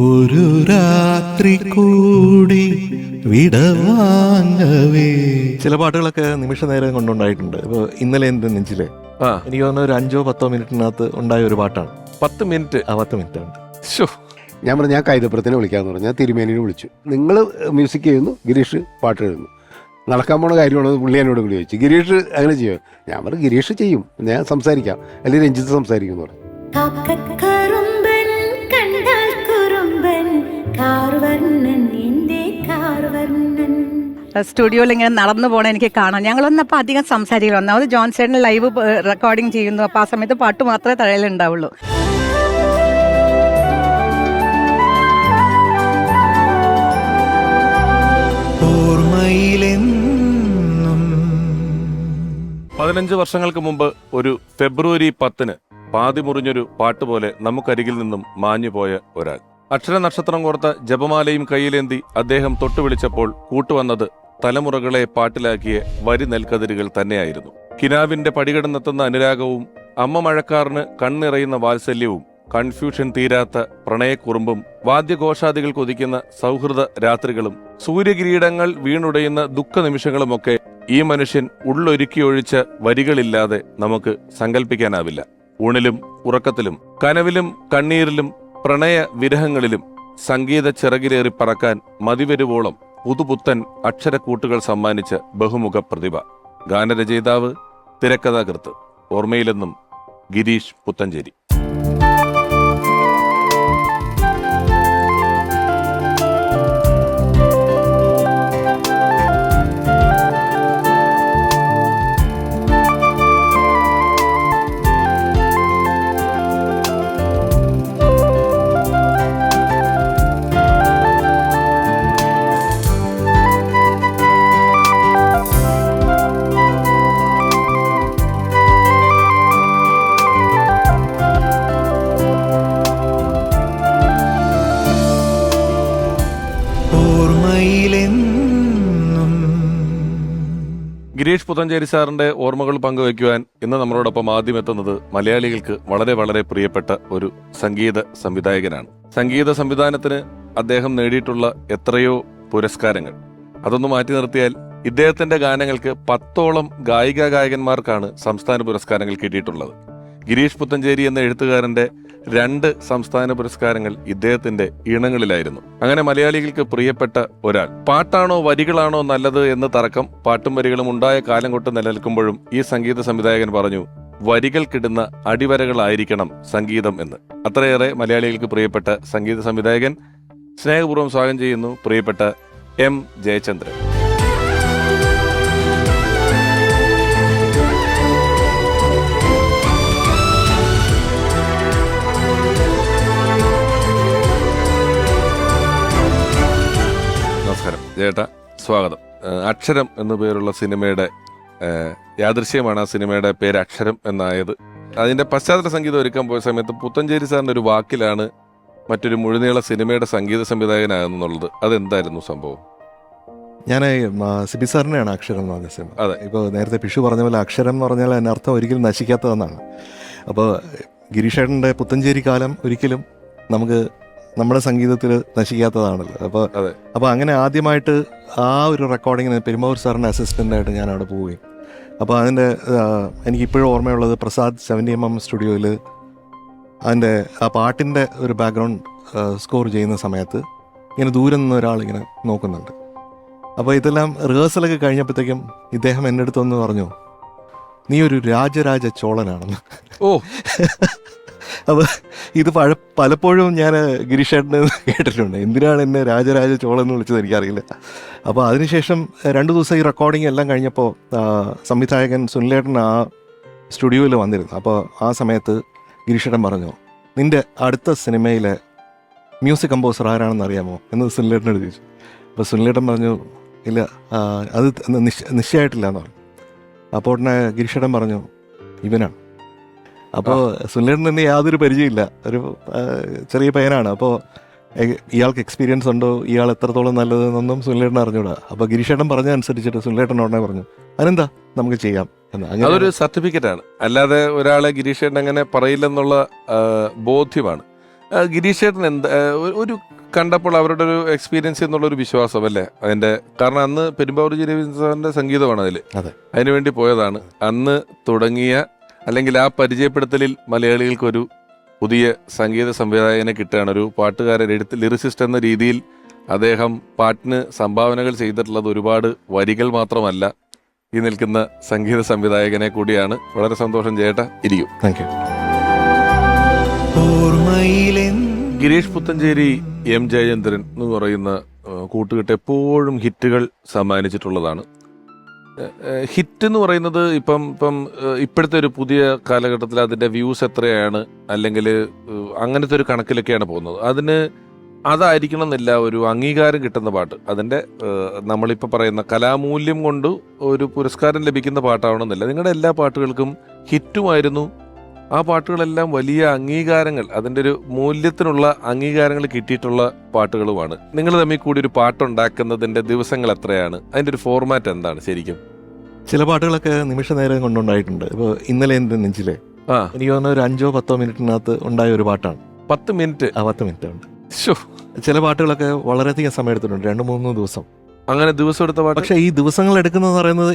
ഒരു രാത്രി കൂടി വിടവാങ്ങവേ. ചില പാട്ടുകളൊക്കെ നിമിഷ നേരം കൊണ്ടുണ്ടായിട്ടുണ്ട്. ഇപ്പോൾ ഇന്നലെ എൻ്റെ നെഞ്ചിലെ എനിക്ക് തോന്നുന്ന ഒരു 5-10 മിനിറ്റിനകത്ത് ഉണ്ടായ ഒരു പാട്ടാണ്. 10 മിനിറ്റ് 10 മിനിറ്റ് ഉണ്ട്. ഞാൻ പറഞ്ഞു, ഞാൻ കൈതപ്പുറത്തിനെ വിളിക്കാമെന്ന് പറഞ്ഞു. ഞാൻ തിരുമേനിനെ വിളിച്ചു. നിങ്ങൾ മ്യൂസിക് ചെയ്യുന്നു, ഗിരീഷ് പാട്ട് എഴുതുന്നു, നടക്കാൻ പോണ കാര്യമാണത്. പുള്ളി എന്നോട് വിളി ചോദിച്ചു, ഗിരീഷ് അങ്ങനെ ചെയ്യും? ഞാൻ പറഞ്ഞു, ഗിരീഷ് ചെയ്യും, ഞാൻ സംസാരിക്കാം, അല്ലെങ്കിൽ രഞ്ജിത്ത് സംസാരിക്കും എന്ന് പറഞ്ഞു. സ്റ്റുഡിയോയിൽ ഇങ്ങനെ നടന്നു പോകണം എനിക്ക് കാണാം. ഞങ്ങളൊന്നപ്പോൾ അധികം സംസാരിക്കില്ല. ഒന്നാമത് ജോൺ ചേട്ടൻ ലൈവ് റെക്കോർഡിങ് ചെയ്യുന്നു. അപ്പോൾ ആ സമയത്ത് പാട്ട് മാത്രമേ തഴയിലുണ്ടാവുള്ളൂ. ഓർമ്മയിലെന്നും 15 വർഷങ്ങൾക്ക് മുമ്പ് ഒരു ഫെബ്രുവരി 10 പാതി മുറിഞ്ഞൊരു പാട്ടുപോലെ നമുക്കരികിൽ നിന്നും മാഞ്ഞുപോയ ഒരാൾ. അക്ഷര നക്ഷത്രം കോർത്ത ജപമാലയും കയ്യിലേന്തി അദ്ദേഹം തൊട്ടുവിളിച്ചപ്പോൾ കൂട്ടുവന്നത് തലമുറകളെ പാട്ടിലാക്കിയ വരി നെൽക്കതിരുകൾ തന്നെയായിരുന്നു. കിനാവിന്റെ പടികടന്നെത്തുന്ന അനുരാഗവും അമ്മ മഴക്കാറിന് കണ്ണിറയുന്ന വാത്സല്യവും കൺഫ്യൂഷൻ തീരാത്ത പ്രണയക്കുറുമ്പും വാദ്യഘോഷാദികൾ കൊതിക്കുന്ന സൗഹൃദ രാത്രികളും സൂര്യകിരീടങ്ങൾ വീണുടയുന്ന ദുഃഖനിമിഷങ്ങളുമൊക്കെ ഈ മനുഷ്യൻ ഉള്ളൊരുക്കിയൊഴിച്ച വരികളില്ലാതെ നമുക്ക് സങ്കല്പിക്കാനാവില്ല. ഊണിലും ഉറക്കത്തിലും കനവിലും കണ്ണീരിലും പ്രണയ വിരഹങ്ങളിലും സംഗീത ചിറകിലേറി പറക്കാൻ മതിവരുവോളം പുതുപുത്തൻ അക്ഷരക്കൂട്ടുകൾ സമ്മാനിച്ച ബഹുമുഖ പ്രതിഭ, ഗാനരചയിതാവ്, തിരക്കഥാകൃത്ത്. ഓർമ്മയിലെന്നും ഗിരീഷ് പുത്തഞ്ചേരി. ഗിരീഷ് പുത്തഞ്ചേരി സാറിന്റെ ഓർമ്മകൾ പങ്കുവയ്ക്കുവാൻ ഇന്ന് നമ്മളോടൊപ്പം ആദ്യം എത്തുന്നത് മലയാളികൾക്ക് വളരെ വളരെ പ്രിയപ്പെട്ട ഒരു സംഗീത സംവിധായകനാണ്. സംഗീത സംവിധാനത്തിന് അദ്ദേഹം നേടിയിട്ടുള്ള എത്രയോ പുരസ്കാരങ്ങൾ. അതൊന്ന് മാറ്റി നിർത്തിയാൽ ഇദ്ദേഹത്തിന്റെ ഗാനങ്ങൾക്ക് 10ഓളം ഗായികമാർക്കാണ് സംസ്ഥാന പുരസ്കാരങ്ങൾ കിട്ടിയിട്ടുള്ളത്. ഗിരീഷ് പുത്തഞ്ചേരി എന്ന എഴുത്തുകാരന്റെ 2 സംസ്ഥാന പുരസ്കാരങ്ങൾ ഇദ്ദേഹത്തിന്റെ ഈണങ്ങളിലായിരുന്നു. അങ്ങനെ മലയാളികൾക്ക് പ്രിയപ്പെട്ട ഒരാൾ. പാട്ടാണോ വരികളാണോ നല്ലത് എന്ന് തർക്കം പാട്ടും വരികളും ഉണ്ടായ കാലം കൊണ്ട് നിലനിൽക്കുമ്പോഴും ഈ സംഗീത സംവിധായകൻ പറഞ്ഞു, വരികൾക്കിടുന്ന അടിവരകളായിരിക്കണം സംഗീതം എന്ന്. അത്രയേറെ മലയാളികൾക്ക് പ്രിയപ്പെട്ട സംഗീത സംവിധായകൻ. സ്നേഹപൂർവ്വം സ്വാഗതം ചെയ്യുന്നു പ്രിയപ്പെട്ട എം ജയചന്ദ്രൻ. നമസ്കാരം ചേട്ടാ, സ്വാഗതം. അക്ഷരം എന്നു പേരുള്ള സിനിമയുടെ യാദൃശ്യമാണ് ആ സിനിമയുടെ പേര് അക്ഷരം എന്നായത്. അതിന്റെ പശ്ചാത്തല സംഗീതം ഒരുക്കാൻ പോയ സമയത്ത് പുത്തഞ്ചേരി സാറിന്റെ ഒരു വാക്കിലാണ് മറ്റൊരു മുഴുനീള സിനിമയുടെ സംഗീത സംവിധായകനാകുന്നുള്ളത്. അതെന്തായിരുന്നു സംഭവം? ഞാൻ സിബി സാറിനെയാണ് അക്ഷരം എന്ന് പറഞ്ഞ സിനിമ. അതെ, ഇപ്പോൾ നേരത്തെ പിഷു പറഞ്ഞ പോലെ അക്ഷരം എന്ന് പറഞ്ഞാൽ അതിൻ്റെ അർത്ഥം ഒരിക്കലും നശിക്കാത്തതെന്നാണ്. അപ്പോൾ ഗിരീഷേട്ടൻ്റെ പുത്തഞ്ചേരി കാലം ഒരിക്കലും നമുക്ക് നമ്മുടെ സംഗീതത്തിൽ നശിക്കാത്തതാണല്ലോ. അപ്പോൾ അങ്ങനെ ആദ്യമായിട്ട് ആ ഒരു റെക്കോർഡിങ്ങിന് പെരുമ്പാവൂർ സാറിൻ്റെ അസിസ്റ്റൻ്റായിട്ട് ഞാൻ അവിടെ പോവുകയും, അപ്പോൾ അതിൻ്റെ എനിക്കിപ്പോഴും ഓർമ്മയുള്ളത് പ്രസാദ് 70mm സ്റ്റുഡിയോയിൽ അതിൻ്റെ ആ പാട്ടിൻ്റെ ഒരു ബാക്ക്ഗ്രൗണ്ട് സ്കോർ ചെയ്യുന്ന സമയത്ത് ഇങ്ങനെ ദൂരെ നിന്ന് ഒരാളിങ്ങനെ നോക്കുന്നുണ്ട്. അപ്പോൾ ഇതെല്ലാം റിഹേഴ്സലൊക്കെ കഴിഞ്ഞപ്പോഴത്തേക്കും ഇദ്ദേഹം എൻ്റെ അടുത്തൊന്ന് പറഞ്ഞു, നീ ഒരു രാജരാജ ചോളനാണെന്ന്. ഓ അപ്പോൾ ഇത് പലപ്പോഴും ഞാൻ ഗിരീഷേട്ടനെ കേട്ടിട്ടുണ്ട്, എന്തിനാണ് എന്നെ രാജരാജ ചോളൻ എന്ന് വിളിച്ചത് എനിക്കറിയില്ല. അപ്പോൾ അതിനുശേഷം 2 ദിവസം ഈ റെക്കോർഡിങ് എല്ലാം കഴിഞ്ഞപ്പോൾ സംവിധായകൻ സുനിലേട്ടൻ ആ സ്റ്റുഡിയോയിൽ വന്നിരുന്നു. അപ്പോൾ ആ സമയത്ത് ഗിരീഷേട്ടൻ പറഞ്ഞു, നിൻ്റെ അടുത്ത സിനിമയിലെ മ്യൂസിക് കമ്പോസർ ആരാണെന്ന് അറിയാമോ എന്ന് സുനിലേട്ടനോട് ചോദിച്ചു. അപ്പോൾ സുനിലേട്ടൻ പറഞ്ഞു, ഇല്ല അത് നിശ്ചയമായിട്ടില്ല എന്ന് പറഞ്ഞു. അപ്പോൾ ഉടനെ ഗിരീഷേട്ടൻ പറഞ്ഞു, ഇവനാണ്. അപ്പോൾ സുനിലേട്ടൻ തന്നെ യാതൊരു പരിചയമില്ല, ഒരു ചെറിയ പയ്യനാണ്. അപ്പോൾ ഇയാൾക്ക് എക്സ്പീരിയൻസ് ഉണ്ടോ, ഇയാൾ എത്രത്തോളം നല്ലതെന്നൊന്നും സുനിലേട്ടൻ അറിഞ്ഞൂടാ. അപ്പോൾ ഗിരീഷേട്ടൻ പറഞ്ഞ അനുസരിച്ചിട്ട് സുനിലേട്ടൻ ഉടനെ പറഞ്ഞു, അതെന്താ നമുക്ക് ചെയ്യാം എന്ന്. അതൊരു സർട്ടിഫിക്കറ്റ് ആണ്, അല്ലാതെ ഒരാളെ ഗിരീഷേട്ടൻ അങ്ങനെ പറയില്ലെന്നുള്ള ബോധ്യമാണ്. ഗിരീഷ് ചേട്ടൻ എന്താ ഒരു കണ്ടപ്പോൾ അവരുടെ ഒരു എക്സ്പീരിയൻസ് എന്നുള്ളൊരു വിശ്വാസം അല്ലേ അതിന്റെ, കാരണം അന്ന് പെരുമ്പാവൂർ രവീന്ദ്രൻ സാറിന്റെ സംഗീതമാണ് അതിൽ, അതെ. അതിനുവേണ്ടി പോയതാണ്. അന്ന് തുടങ്ങിയ അല്ലെങ്കിൽ ആ പരിചയപ്പെടുത്തലിൽ മലയാളികൾക്കൊരു പുതിയ സംഗീത സംവിധായകനെ കിട്ടുകയാണ്. ഒരു പാട്ടുകാരൻ, ലിറിസിസ്റ്റ് എന്ന രീതിയിൽ അദ്ദേഹം പാട്ടിന് സംഭാവനകൾ ചെയ്തിട്ടുള്ളത് ഒരുപാട് വരികൾ മാത്രമല്ല, ഈ നിൽക്കുന്ന സംഗീത സംവിധായകനെ കൂടിയാണ്. വളരെ സന്തോഷം ചേട്ടാ, ഇരിക്കും. Thank you. Gireesh Puthenchery, M Jayachandran എന്ന് പറയുന്ന കൂട്ടുകെട്ട് എപ്പോഴും ഹിറ്റുകൾ സമ്മാനിച്ചിട്ടുള്ളതാണ്. ഹിറ്റ് എന്ന് പറയുന്നത് ഇപ്പോഴത്തെ ഒരു പുതിയ കാലഘട്ടത്തിൽ അതിൻ്റെ വ്യൂസ് എത്രയാണ്, അല്ലെങ്കിൽ അങ്ങനത്തെ ഒരു കണക്കിലൊക്കെയാണ് പോകുന്നത്. അതായിരിക്കണം എന്നില്ല ഒരു അംഗീകാരം കിട്ടുന്ന പാട്ട്. അതിൻ്റെ നമ്മളിപ്പോൾ പറയുന്ന കലാമൂല്യം കൊണ്ട് ഒരു പുരസ്കാരം ലഭിക്കുന്ന പാട്ടാവണമെന്നില്ല. നിങ്ങളുടെ എല്ലാ പാട്ടുകൾക്കും ഹിറ്റുമായിരുന്നു. ആ പാട്ടുകളെല്ലാം വലിയ അംഗീകാരങ്ങൾ, അതിൻ്റെ ഒരു മൂല്യത്തിനുള്ള അംഗീകാരങ്ങൾ കിട്ടിയിട്ടുള്ള പാട്ടുകളുമാണ്. നിങ്ങൾ തമ്മിൽ കൂടി ഒരു പാട്ടുണ്ടാക്കുന്നതിൻ്റെ ദിവസങ്ങൾ എത്രയാണ്? അതിൻ്റെ ഒരു ഫോർമാറ്റ് എന്താണ് ശരിക്കും? ചില പാട്ടുകളൊക്കെ നിമിഷ നേരം കൊണ്ടുണ്ടായിട്ടുണ്ട്. ഇപ്പോൾ ഇന്നലെ എൻ്റെ നെഞ്ചിലെ, എനിക്ക് തോന്നുന്ന ഒരു 5-10 മിനിറ്റിനകത്ത് ഉണ്ടായ ഒരു പാട്ടാണ്. 10 മിനിറ്റ്? 10 മിനിറ്റ് ഉണ്ട്. ചില പാട്ടുകളൊക്കെ വളരെയധികം സമയം എടുത്തിട്ടുണ്ട്, 2-3 ദിവസം. അങ്ങനെ ദിവസം എടുത്ത പാട്ട്? പക്ഷേ ഈ ദിവസങ്ങൾ എടുക്കുന്നതെന്ന് പറയുന്നത്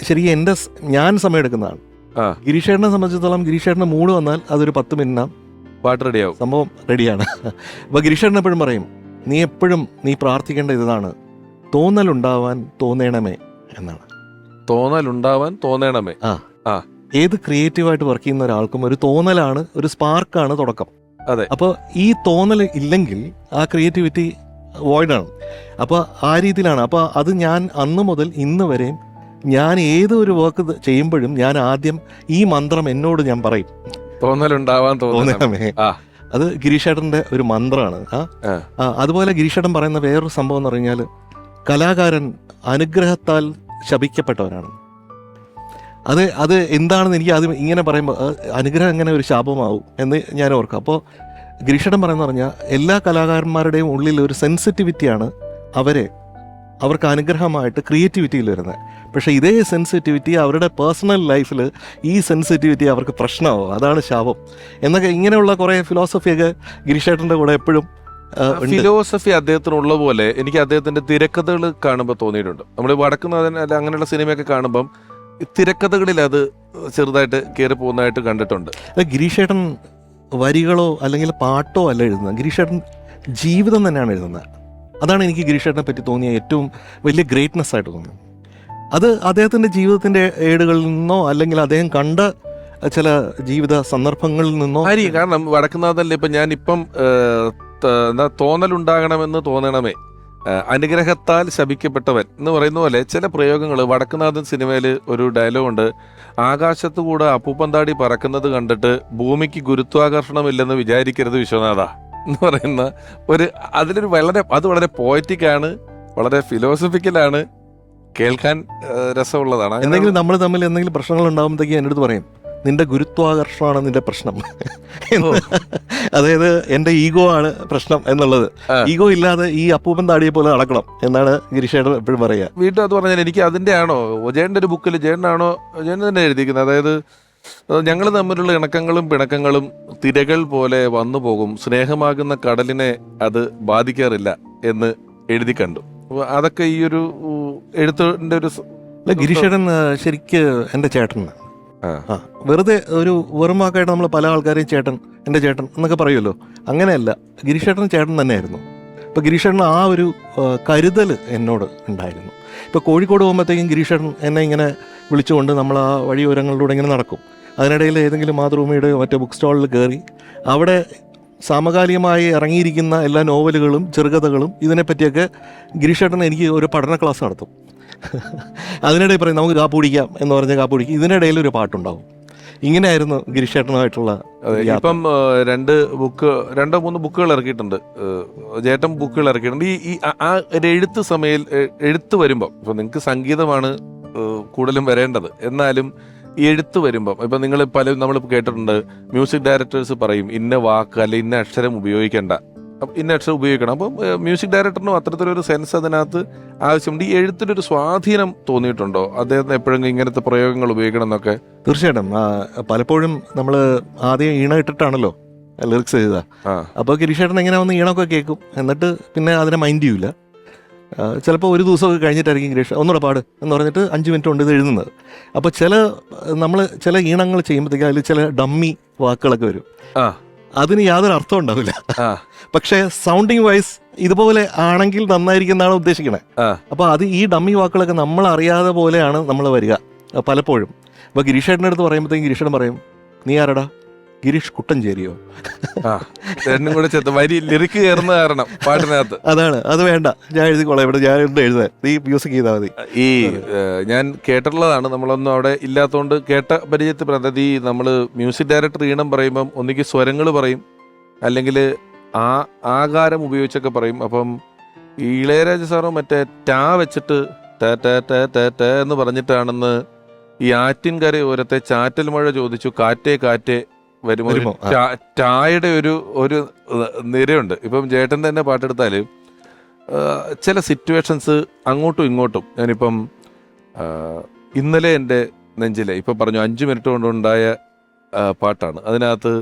ശരിക്കും ഞാൻ സമയം എടുക്കുന്നതാണ്. ഗിരീഷേട്ടനെ സംബന്ധിച്ചിടത്തോളം ഗിരീഷേട്ടന് മൂഡ് വന്നാൽ അതൊരു 10 മിനിറ്റിനാണ് പാട്ട് റെഡിയാവും, സംഭവം റെഡിയാണ്. അപ്പോൾ ഗിരീഷേട്ടൻ എപ്പോഴും പറയും, നീ പ്രാർത്ഥിക്കേണ്ട ഇതാണ്, തോന്നലുണ്ടാവാൻ തോന്നണമേ എന്നാണ്. തോന്നലുണ്ടാവാൻ തോന്നണമേ. ഏത് ക്രിയേറ്റീവായിട്ട് വർക്ക് ചെയ്യുന്ന ഒരാൾക്കും ഒരു തോന്നലാണ്, ഒരു സ്പാർക്കാണ് തുടക്കം. അതെ. അപ്പോൾ ഈ തോന്നൽ ഇല്ലെങ്കിൽ ആ ക്രിയേറ്റിവിറ്റി വോയിഡാണ്. അപ്പോൾ ആ രീതിയിലാണ്. അപ്പോൾ അത് ഞാൻ അന്ന് മുതൽ ഇന്ന് വരെയും ഞാൻ ഏതൊരു വർക്ക് ചെയ്യുമ്പോഴും ഞാൻ ആദ്യം ഈ മന്ത്രം എന്നോട് ഞാൻ പറയും, തോന്നലുണ്ടാവാൻ തോന്നണമേ. അത് ഗിരീഷേട്ടൻ്റെ ഒരു മന്ത്രമാണ്. അതുപോലെ ഗിരീഷേട്ടൻ പറയുന്ന വേറൊരു സംഭവം എന്ന് പറഞ്ഞാൽ, കലാകാരൻ അനുഗ്രഹത്താൽ ശപിക്കപ്പെട്ടവനാണ്. അത് എന്താണെന്ന് എനിക്ക് ആദ്യം ഇങ്ങനെ പറയുമ്പോൾ അനുഗ്രഹം എങ്ങനെ ഒരു ശാപമാവും എന്ന് ഞാൻ ഓർക്കാം. അപ്പോൾ ഗിരീഷേട്ടൻ പറയുന്ന പറഞ്ഞാൽ എല്ലാ കലാകാരന്മാരുടെയും ഉള്ളിൽ ഒരു സെൻസിറ്റിവിറ്റിയാണ് അവർക്ക് അനുഗ്രഹമായിട്ട് ക്രിയേറ്റിവിറ്റിയിൽ വരുന്നത്. പക്ഷേ ഇതേ സെൻസിറ്റിവിറ്റി അവരുടെ പേഴ്സണൽ ലൈഫിൽ ഈ സെൻസിറ്റിവിറ്റി അവർക്ക് പ്രശ്നമാവും, അതാണ് ശാപം എന്നൊക്കെ. ഇങ്ങനെയുള്ള കുറേ ഫിലോസഫിയൊക്കെ ഗിരീഷേട്ടൻ്റെ കൂടെ എപ്പോഴും ഫിലോസഫി അദ്ദേഹത്തിനുള്ള പോലെ എനിക്ക് അദ്ദേഹത്തിൻ്റെ തിരക്കഥകൾ കാണുമ്പോൾ തോന്നിയിട്ടുണ്ട്. നമ്മൾ വടക്കുന്നാഥൻ അല്ല അങ്ങനെയുള്ള സിനിമയൊക്കെ കാണുമ്പം തിരക്കഥകളിൽ അത് ചെറുതായിട്ട് കയറി പോകുന്നതായിട്ട് കണ്ടിട്ടുണ്ട്. ഗിരീഷേട്ടൻ വരികളോ അല്ലെങ്കിൽ പാട്ടോ അല്ല എഴുതുന്നത്, ഗിരീഷേട്ടൻ ജീവിതം തന്നെയാണ് എഴുതുന്നത്. അതാണ് എനിക്ക് ഗിരീഷേട്ടനെ പറ്റി തോന്നിയ ഏറ്റവും വലിയ ഗ്രേറ്റ്നെസ് ആയിട്ട് തോന്നുന്നത്. അത് അദ്ദേഹത്തിൻ്റെ ജീവിതത്തിൻ്റെ ഏടുകളിൽ നിന്നോ അല്ലെങ്കിൽ അദ്ദേഹം കണ്ട ചില ജീവിത സന്ദർഭങ്ങളിൽ നിന്നോ ആയിരിക്കും. കാരണം വടക്കുന്നാഥനിൽ ഇപ്പം തോന്നലുണ്ടാകണമെന്ന് തോന്നണമേ, അനുഗ്രഹത്താൽ ശപിക്കപ്പെട്ടവൻ എന്ന് പറയുന്ന പോലെ ചില പ്രയോഗങ്ങൾ. വടക്കുന്നാഥൻ സിനിമയിൽ ഒരു ഡയലോഗുണ്ട്, ആകാശത്തു കൂടെ അപ്പൂപ്പന്താടി പറക്കുന്നത് കണ്ടിട്ട് ഭൂമിക്ക് ഗുരുത്വാകർഷണമില്ലെന്ന് വിചാരിക്കരുത് വിശ്വനാഥ എന്ന് പറയുന്ന അതിലൊരു വളരെ പോയറ്റിക്കാണ്, വളരെ ഫിലോസഫിക്കലാണ്, കേൾക്കാൻ രസമുള്ളതാണ്. എന്തെങ്കിലും നമ്മൾ തമ്മിൽ എന്തെങ്കിലും പ്രശ്നങ്ങൾ ഉണ്ടാകുമ്പോഴത്തേക്ക് എൻ്റെ അടുത്ത് പറയും, നിന്റെ ഗുരുത്വാകർഷണമാണ് നിന്റെ പ്രശ്നം. അതായത് എൻ്റെ ഈഗോ ആണ് പ്രശ്നം എന്നുള്ളത്. ഈഗോ ഇല്ലാതെ ഈ അപ്പൂപ്പൻ താടിയെ പോലെ നടക്കണം എന്നാണ് ഗിരീഷേട്ടൻ എപ്പോഴും പറയുക. വീട്ടിൽ അത് പറഞ്ഞാൽ എനിക്ക് അതിൻ്റെ ആണോ ജയൻ്റെ ഒരു ബുക്കിൽ ജയൻ തന്നെ എഴുതിയിരിക്കുന്നത്. അതായത് ഞങ്ങൾ തമ്മിലുള്ള ഇണക്കങ്ങളും പിണക്കങ്ങളും തിരകൾ പോലെ വന്നു പോകും, സ്നേഹമാകുന്ന കടലിനെ അത് ബാധിക്കാറില്ല എന്ന് എഴുതി കണ്ടു. അതൊക്കെ ഈ ഒരു എഴുത്തിന്റെ ഒരു ഗിരീഷേട്ടൻ ശരിക്ക് എൻ്റെ ചേട്ടനാണ്. വെറുതെ ഒരു വെറുമാക്കായിട്ട് നമ്മൾ പല ആൾക്കാരെയും ചേട്ടൻ, എൻ്റെ ചേട്ടൻ എന്നൊക്കെ പറയുമല്ലോ, അങ്ങനെയല്ല. ഗിരീഷേട്ടൻ ചേട്ടൻ തന്നെയായിരുന്നു. ഇപ്പോൾ ഗിരീഷേട്ടൻ ആ ഒരു കരുതൽ എന്നോട് ഉണ്ടായിരുന്നു. ഇപ്പോൾ കോഴിക്കോട് പോകുമ്പോഴത്തേക്കും ഗിരീഷേട്ടൻ എന്നെ ഇങ്ങനെ വിളിച്ചുകൊണ്ട് നമ്മൾ ആ വഴിയോരങ്ങളിലൂടെ ഇങ്ങനെ നടക്കും. അതിനിടയിൽ ഏതെങ്കിലും മാതൃഭൂമിയുടെ മറ്റേ ബുക്ക് സ്റ്റാളിൽ കയറി അവിടെ സമകാലികമായി ഇറങ്ങിയിരിക്കുന്ന എല്ലാ നോവലുകളും ചെറുകഥകളും ഇതിനെപ്പറ്റിയൊക്കെ ഗിരീഷേട്ടൻ എനിക്ക് ഒരു പഠന ക്ലാസ് നടത്തും. അതിനിടയിൽ പറയും നമുക്ക് കാപ്പ് കുടിക്കാം എന്ന് പറഞ്ഞ കാപ്പ് കുടിക്കും, ഇതിനിടയിൽ ഒരു പാട്ടുണ്ടാവും. ഇങ്ങനെയായിരുന്നു ഗിരീഷേട്ടനുമായിട്ടുള്ള. ഇപ്പം 2-3 ബുക്കുകൾ ഇറക്കിയിട്ടുണ്ട്, ചേട്ടൻ ബുക്കുകൾ ഇറക്കിയിട്ടുണ്ട്. ഈ ആ ഒരു എഴുത്ത് എഴുത്ത് വരുമ്പം ഇപ്പം നിങ്ങൾക്ക് സംഗീതമാണ് കൂടുതലും വരേണ്ടത്, എന്നാലും ഈ എഴുത്ത് വരുമ്പം ഇപ്പം നമ്മൾ കേട്ടിട്ടുണ്ട്, മ്യൂസിക് ഡയറക്ടേഴ്സ് പറയും ഇന്ന വാക്ക് അല്ലെ ഇന്ന അക്ഷരം ഉപയോഗിക്കേണ്ട, ഇന്ന അക്ഷരം ഉപയോഗിക്കണം. അപ്പം മ്യൂസിക് ഡയറക്ടറിനും അത്തരത്തിലൊരു സെൻസ് അതിനകത്ത് ആവശ്യമുണ്ട്. ഈ എഴുത്തിനൊരു സ്വാധീനം തോന്നിയിട്ടുണ്ടോ അദ്ദേഹത്തിന് എപ്പോഴെങ്കിലും ഇങ്ങനത്തെ പ്രയോഗങ്ങൾ ഉപയോഗിക്കണം എന്നൊക്കെ? തീർച്ചയായിട്ടും. പലപ്പോഴും നമ്മൾ ആദ്യം ഈണ ഇട്ടിട്ടാണല്ലോ ലിറിക്സ് എഴുതുക. ആ. അപ്പോൾ ഗിരീഷേട്ടൻ എങ്ങനെ വന്ന് ഈണമൊക്കെ കേൾക്കും, എന്നിട്ട് പിന്നെ അതിനെ മൈൻഡ് ചെയ്യില്ല. ചിലപ്പോൾ ഒരു ദിവസമൊക്കെ കഴിഞ്ഞിട്ടായിരിക്കും ഗിരീഷ് ഒന്നുകൂടെ പാട് എന്ന് പറഞ്ഞിട്ട് 5 മിനിറ്റ് കൊണ്ട് ഇത് എഴുതുന്നത്. അപ്പോൾ നമ്മൾ ചില ഈണങ്ങൾ ചെയ്യുമ്പോഴത്തേക്ക് അതിൽ ചില ഡമ്മി വാക്കുകളൊക്കെ വരും. ആ. അതിന് യാതൊരു അർത്ഥം ഉണ്ടാവില്ല. ആ. പക്ഷേ സൗണ്ടിങ് വൈസ് ഇതുപോലെ ആണെങ്കിൽ നന്നായിരിക്കും എന്നാണ് ഉദ്ദേശിക്കണേ. ആ. അപ്പോൾ അത് ഈ ഡമ്മി വാക്കുകളൊക്കെ നമ്മൾ അറിയാതെ പോലെയാണ് നമ്മൾ വരിക പലപ്പോഴും. അപ്പോൾ ഗിരീഷേട്ടൻ്റെ അടുത്ത് പറയുമ്പോഴത്തേക്കും ഗിരീഷേട്ടൻ പറയും, നീ ആരടാ, ഗിരീഷ് കുട്ടഞ്ചേരിയോ? ആ. രണ്ടും കൂടെ ചെത്ത് വരി ലിറിക്ക് കയറുന്ന കാരണം പാട്ടിനകത്ത്. അതാണ്, അത് വേണ്ട, ഞാൻ എഴുതിക്കോളാം, ഇവിടെ ഞാൻ എന്ത് എഴുതാൻ, നീ മ്യൂസിക് ചെയ്താൽ മതി. ഈ ഞാൻ കേട്ടിട്ടുള്ളതാണ്, നമ്മളൊന്നും അവിടെ ഇല്ലാത്തതുകൊണ്ട് കേട്ട പരിചയത്തിൽ പറഞ്ഞത്, ഈ നമ്മൾ മ്യൂസിക് ഡയറക്ടർ ഈണം പറയുമ്പം ഒന്നിക്ക് സ്വരങ്ങൾ പറയും, അല്ലെങ്കിൽ ആകാരം ഉപയോഗിച്ചൊക്കെ പറയും. അപ്പം ഈ ഇളയരാജ സാറും മറ്റേ ടാ വെച്ചിട്ട് ടാ ടാ ടാ ടാ ടാ എന്ന് പറഞ്ഞിട്ടാണെന്ന് ഈ ആറ്റിൻകര ഓരത്തെ ചാറ്റൽ മഴ ചോദിച്ചു കാറ്റേ കാറ്റേ വരുമോ, ടായുടെ ഒരു നിരയുണ്ട്. ഇപ്പം ചേട്ടൻ തന്നെ പാട്ടെടുത്താൽ ചില സിറ്റുവേഷൻസ് അങ്ങോട്ടും ഇങ്ങോട്ടും, ഞാനിപ്പം ഇന്നലെ എൻ്റെ നെഞ്ചിലെ ഇപ്പം പറഞ്ഞു 5 മിനിറ്റ് കൊണ്ടുണ്ടായ പാട്ടാണ്. അതിനകത്ത്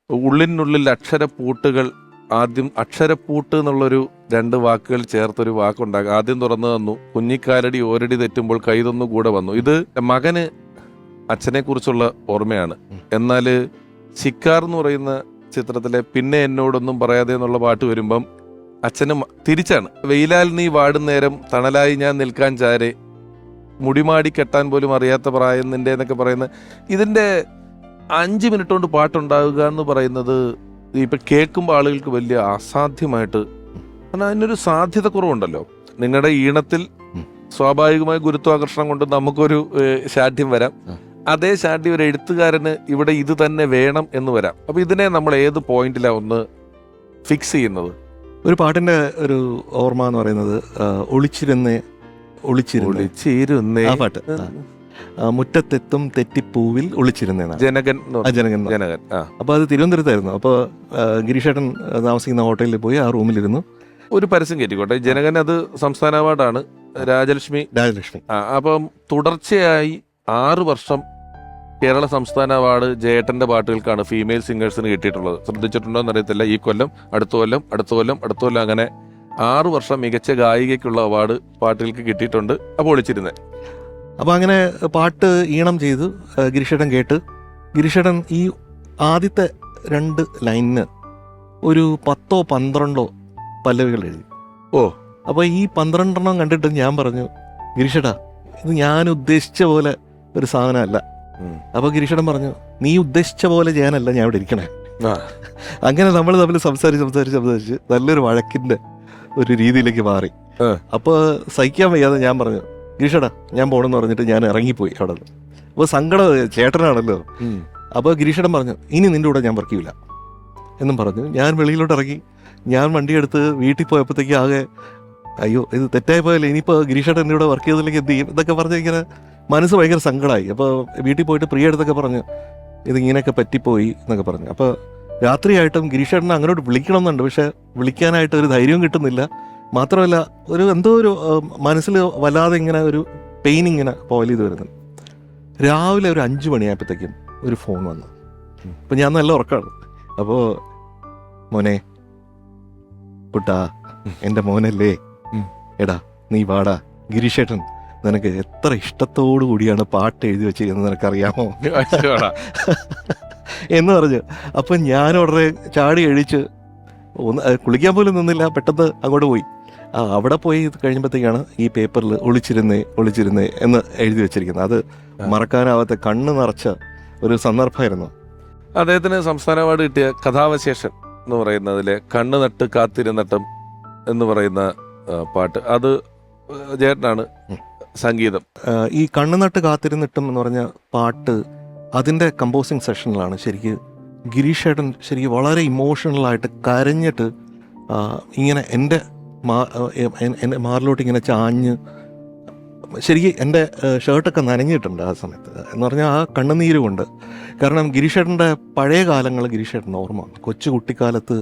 ഉള്ളിനുള്ളിൽ അക്ഷരപ്പൂട്ടുകൾ, ആദ്യം അക്ഷരപ്പൂട്ട് എന്നുള്ളൊരു 2 വാക്കുകൾ ചേർത്തൊരു വാക്കുണ്ടാകും. ആദ്യം തുറന്നു തന്നു കുഞ്ഞിക്കാലടി ഓരടി തെറ്റുമ്പോൾ കൈതൊന്നു കൂടെ വന്നു. ഇത് മകന് അച്ഛനെ കുറിച്ചുള്ള ഓർമ്മയാണ്. എന്നാൽ ശിക്കാർ എന്ന് പറയുന്ന ചിത്രത്തിലെ പിന്നെ എന്നോടൊന്നും പറയാതെ എന്നുള്ള പാട്ട് വരുമ്പം അച്ഛന് തിരിച്ചാണ്. വെയിലാൽ നീ വാടുന്നേരം തണലായി ഞാൻ നിൽക്കാൻ ചാരെ, മുടിമാടി കെട്ടാൻ പോലും അറിയാത്ത പ്രായം നിന്റെ എന്നൊക്കെ പറയുന്ന ഇതിൻ്റെ 5 മിനിറ്റ് കൊണ്ട് പാട്ടുണ്ടാവുക എന്ന് പറയുന്നത് ഇപ്പം കേൾക്കുമ്പോൾ ആളുകൾക്ക് വലിയ അസാധ്യമായിട്ട്, കാരണം അതിനൊരു സാധ്യത കുറവുണ്ടല്ലോ. നിങ്ങളുടെ ഈണത്തിൽ സ്വാഭാവികമായ ഗുരുത്വാകർഷണം കൊണ്ട് നമുക്കൊരു ശാഠ്യം വരാം. അതേ ശാഠ്യം ഒരു എഴുത്തുകാരന് ഇവിടെ ഇത് തന്നെ വേണം എന്ന് വരാം. അപ്പൊ ഇതിനെ നമ്മൾ ഏത് പോയിന്റിലാണ് ഒന്ന് ഫിക്സ് ചെയ്യുന്നത്? ഒരു പാട്ടിന്റെ ഒരു ഓർമ്മ എന്ന് പറയുന്നത് ഒളിച്ചിരുന്നേ ഒളിച്ചിരുന്നേ, ആ പാട്ട്. മുറ്റത്തെത്തും തെറ്റിപ്പൂവിൽ ഒളിച്ചിരുന്നേ, ജനകൻ. അപ്പോൾ അത് തിരുവനന്തപുരത്തായിരുന്നു. അപ്പോൾ ഗിരീഷേട്ടൻ താമസിക്കുന്ന ഹോട്ടലിൽ പോയി ആ റൂമിലിരുന്നു. ഒരു പരസ്യം കയറ്റിക്കോട്ടെ, ജനകൻ അത് സംസ്ഥാന അവാർഡാണ്, രാജലക്ഷ്മി. അപ്പം തുടർച്ചയായി 6 വർഷം കേരള സംസ്ഥാന അവാർഡ് ജയേട്ടന്റെ പാട്ടുകൾക്കാണ് ഫീമെയിൽ സിംഗേഴ്സിന് കിട്ടിയിട്ടുള്ളത്. ശ്രദ്ധിച്ചിട്ടുണ്ടോ എന്നറിയത്തില്ല. ഈ കൊല്ലം, അടുത്ത കൊല്ലം അങ്ങനെ 6 വർഷം മികച്ച ഗായികയ്ക്കുള്ള അവാർഡ് പാട്ടുകൾക്ക് കിട്ടിയിട്ടുണ്ട്. അപ്പോൾ ഒളിച്ചിരുന്നേ. അപ്പോൾ അങ്ങനെ പാട്ട് ഈണം ചെയ്ത് ഗിരീഷേട്ടൻ കേട്ട്, ഗിരീഷേട്ടൻ ഈ ആദ്യത്തെ 2 ലൈനിന് ഒരു 10 or 12 പല്ലവികൾ എഴുതി. അപ്പോൾ ഈ 12 കണ്ടിട്ട് ഞാൻ പറഞ്ഞു, ഗിരീഷേട്ടാ ഇത് ഞാൻ ഉദ്ദേശിച്ച പോലെ ഒരു സാധനമല്ല. അപ്പോൾ ഗിരീഷേട്ടൻ പറഞ്ഞു, നീ ഉദ്ദേശിച്ച പോലെ ചെയ്യാനല്ല ഞാൻ ഇവിടെ ഇരിക്കണേ. അങ്ങനെ നമ്മൾ തമ്മിൽ സംസാരിച്ച് നല്ലൊരു വഴക്കിൻ്റെ ഒരു രീതിയിലേക്ക് മാറി. അപ്പോൾ സഹിക്കാൻ വയ്യാതെ ഞാൻ പറഞ്ഞു, ഗിരീഷേട്ടാ ഞാൻ പോകണമെന്ന് പറഞ്ഞിട്ട് ഞാൻ ഇറങ്ങിപ്പോയി അവിടെ നിന്ന്. അപ്പോൾ സങ്കടം, ചേട്ടനാണല്ലോ. അപ്പോൾ ഗിരീഷേട്ടൻ പറഞ്ഞു, ഇനി നിൻ്റെ കൂടെ ഞാൻ വർക്ക് ചെയ്യില്ല എന്നും പറഞ്ഞു. ഞാൻ വെളിയിലോട്ട് ഇറങ്ങി. ഞാൻ വണ്ടിയെടുത്ത് വീട്ടിൽ പോയപ്പോഴത്തേക്ക് ആകെ, അയ്യോ ഇത് തെറ്റായി പോയല്ലോ, ഇനിയിപ്പോൾ ഗിരീഷേട്ടൻ എൻ്റെ കൂടെ വർക്ക് ചെയ്തില്ലെങ്കിൽ എന്ത് ചെയ്യും ഇതൊക്കെ പറഞ്ഞ് ഇങ്ങനെ മനസ്സ് ഭയങ്കര സങ്കടമായി. അപ്പോൾ വീട്ടിൽ പോയിട്ട് പ്രിയ അടുത്തൊക്കെ പറഞ്ഞു, ഇതിങ്ങനെയൊക്കെ പറ്റിപ്പോയി എന്നൊക്കെ പറഞ്ഞു. അപ്പോൾ രാത്രിയായിട്ടും ഗിരീഷേട്ടനെ അങ്ങോട്ട് വിളിക്കണം എന്നുണ്ട്, പക്ഷെ വിളിക്കാനായിട്ട് ഒരു ധൈര്യവും കിട്ടുന്നില്ല. മാത്രമല്ല ഒരു എന്തോ ഒരു മനസ്സിൽ വല്ലാതെ ഇങ്ങനെ ഒരു പെയിൻ ഇങ്ങനെ പോയിൽ ചെയ്ത് വരുന്നു. രാവിലെ ഒരു 5 മണിയായപ്പോഴത്തേക്കും ഒരു ഫോൺ വന്നു. അപ്പം ഞാൻ നല്ല ഉറക്കമാണ്. അപ്പോൾ മോനെ കുട്ടാ, എൻ്റെ മോനല്ലേ, എടാ നീ വാടാ, ഗിരീഷേട്ടൻ നിനക്ക് എത്ര ഇഷ്ടത്തോടു കൂടിയാണ് പാട്ട് എഴുതി വെച്ചിരിക്കുന്നത് നിനക്കറിയാമോ എന്ന് പറഞ്ഞു. അപ്പം ഞാൻ ഉടനെ ചാടി എഴിച്ച് കുളിക്കാൻ പോലും നിന്നില്ല, പെട്ടെന്ന് അങ്ങോട്ട് പോയി. അവിടെ പോയി കഴിയുമ്പോഴത്തേക്കാണ് ഈ പേപ്പറിൽ ഒളിച്ചിരുന്നേ എന്ന് എഴുതി വെച്ചിരിക്കുന്നത്. അത് മറക്കാനാവാത്ത കണ്ണ് നിറച്ച ഒരു സന്ദർഭമായിരുന്നു. അദ്ദേഹത്തിന് സംസ്ഥാന അവാർഡ് കിട്ടിയ കഥാവശേഷൻ എന്ന് പറയുന്നതിലെ കണ്ണ് നട്ട് കാത്തിരുന്നട്ടം എന്ന് പറയുന്ന പാട്ട്, അത് ചേട്ടനാണ് സംഗീതം. ഈ കണ്ണ് നട്ട് കാത്തിരുന്നിട്ടും എന്ന് പറഞ്ഞ പാട്ട് അതിൻ്റെ കമ്പോസിങ് സെഷനിലാണ് ശരിക്കും ഗിരീഷേട്ടൻ ശരിക്കും വളരെ ഇമോഷണലായിട്ട് കരഞ്ഞിട്ട് ഇങ്ങനെ എൻ്റെ മാറിലോട്ട് ഇങ്ങനെ ചാഞ്ഞ്, ശരിക്കും എൻ്റെ ഷർട്ടൊക്കെ നനഞ്ഞിട്ടുണ്ട് ആ സമയത്ത്. എന്ന് പറഞ്ഞാൽ ആ കണ്ണുനീര് കൊണ്ട്. കാരണം ഗിരീഷേട്ടൻ്റെ പഴയ കാലങ്ങൾ ഗിരീഷേട്ടൻ ഓർമ്മ, കൊച്ചു കുട്ടിക്കാലത്ത്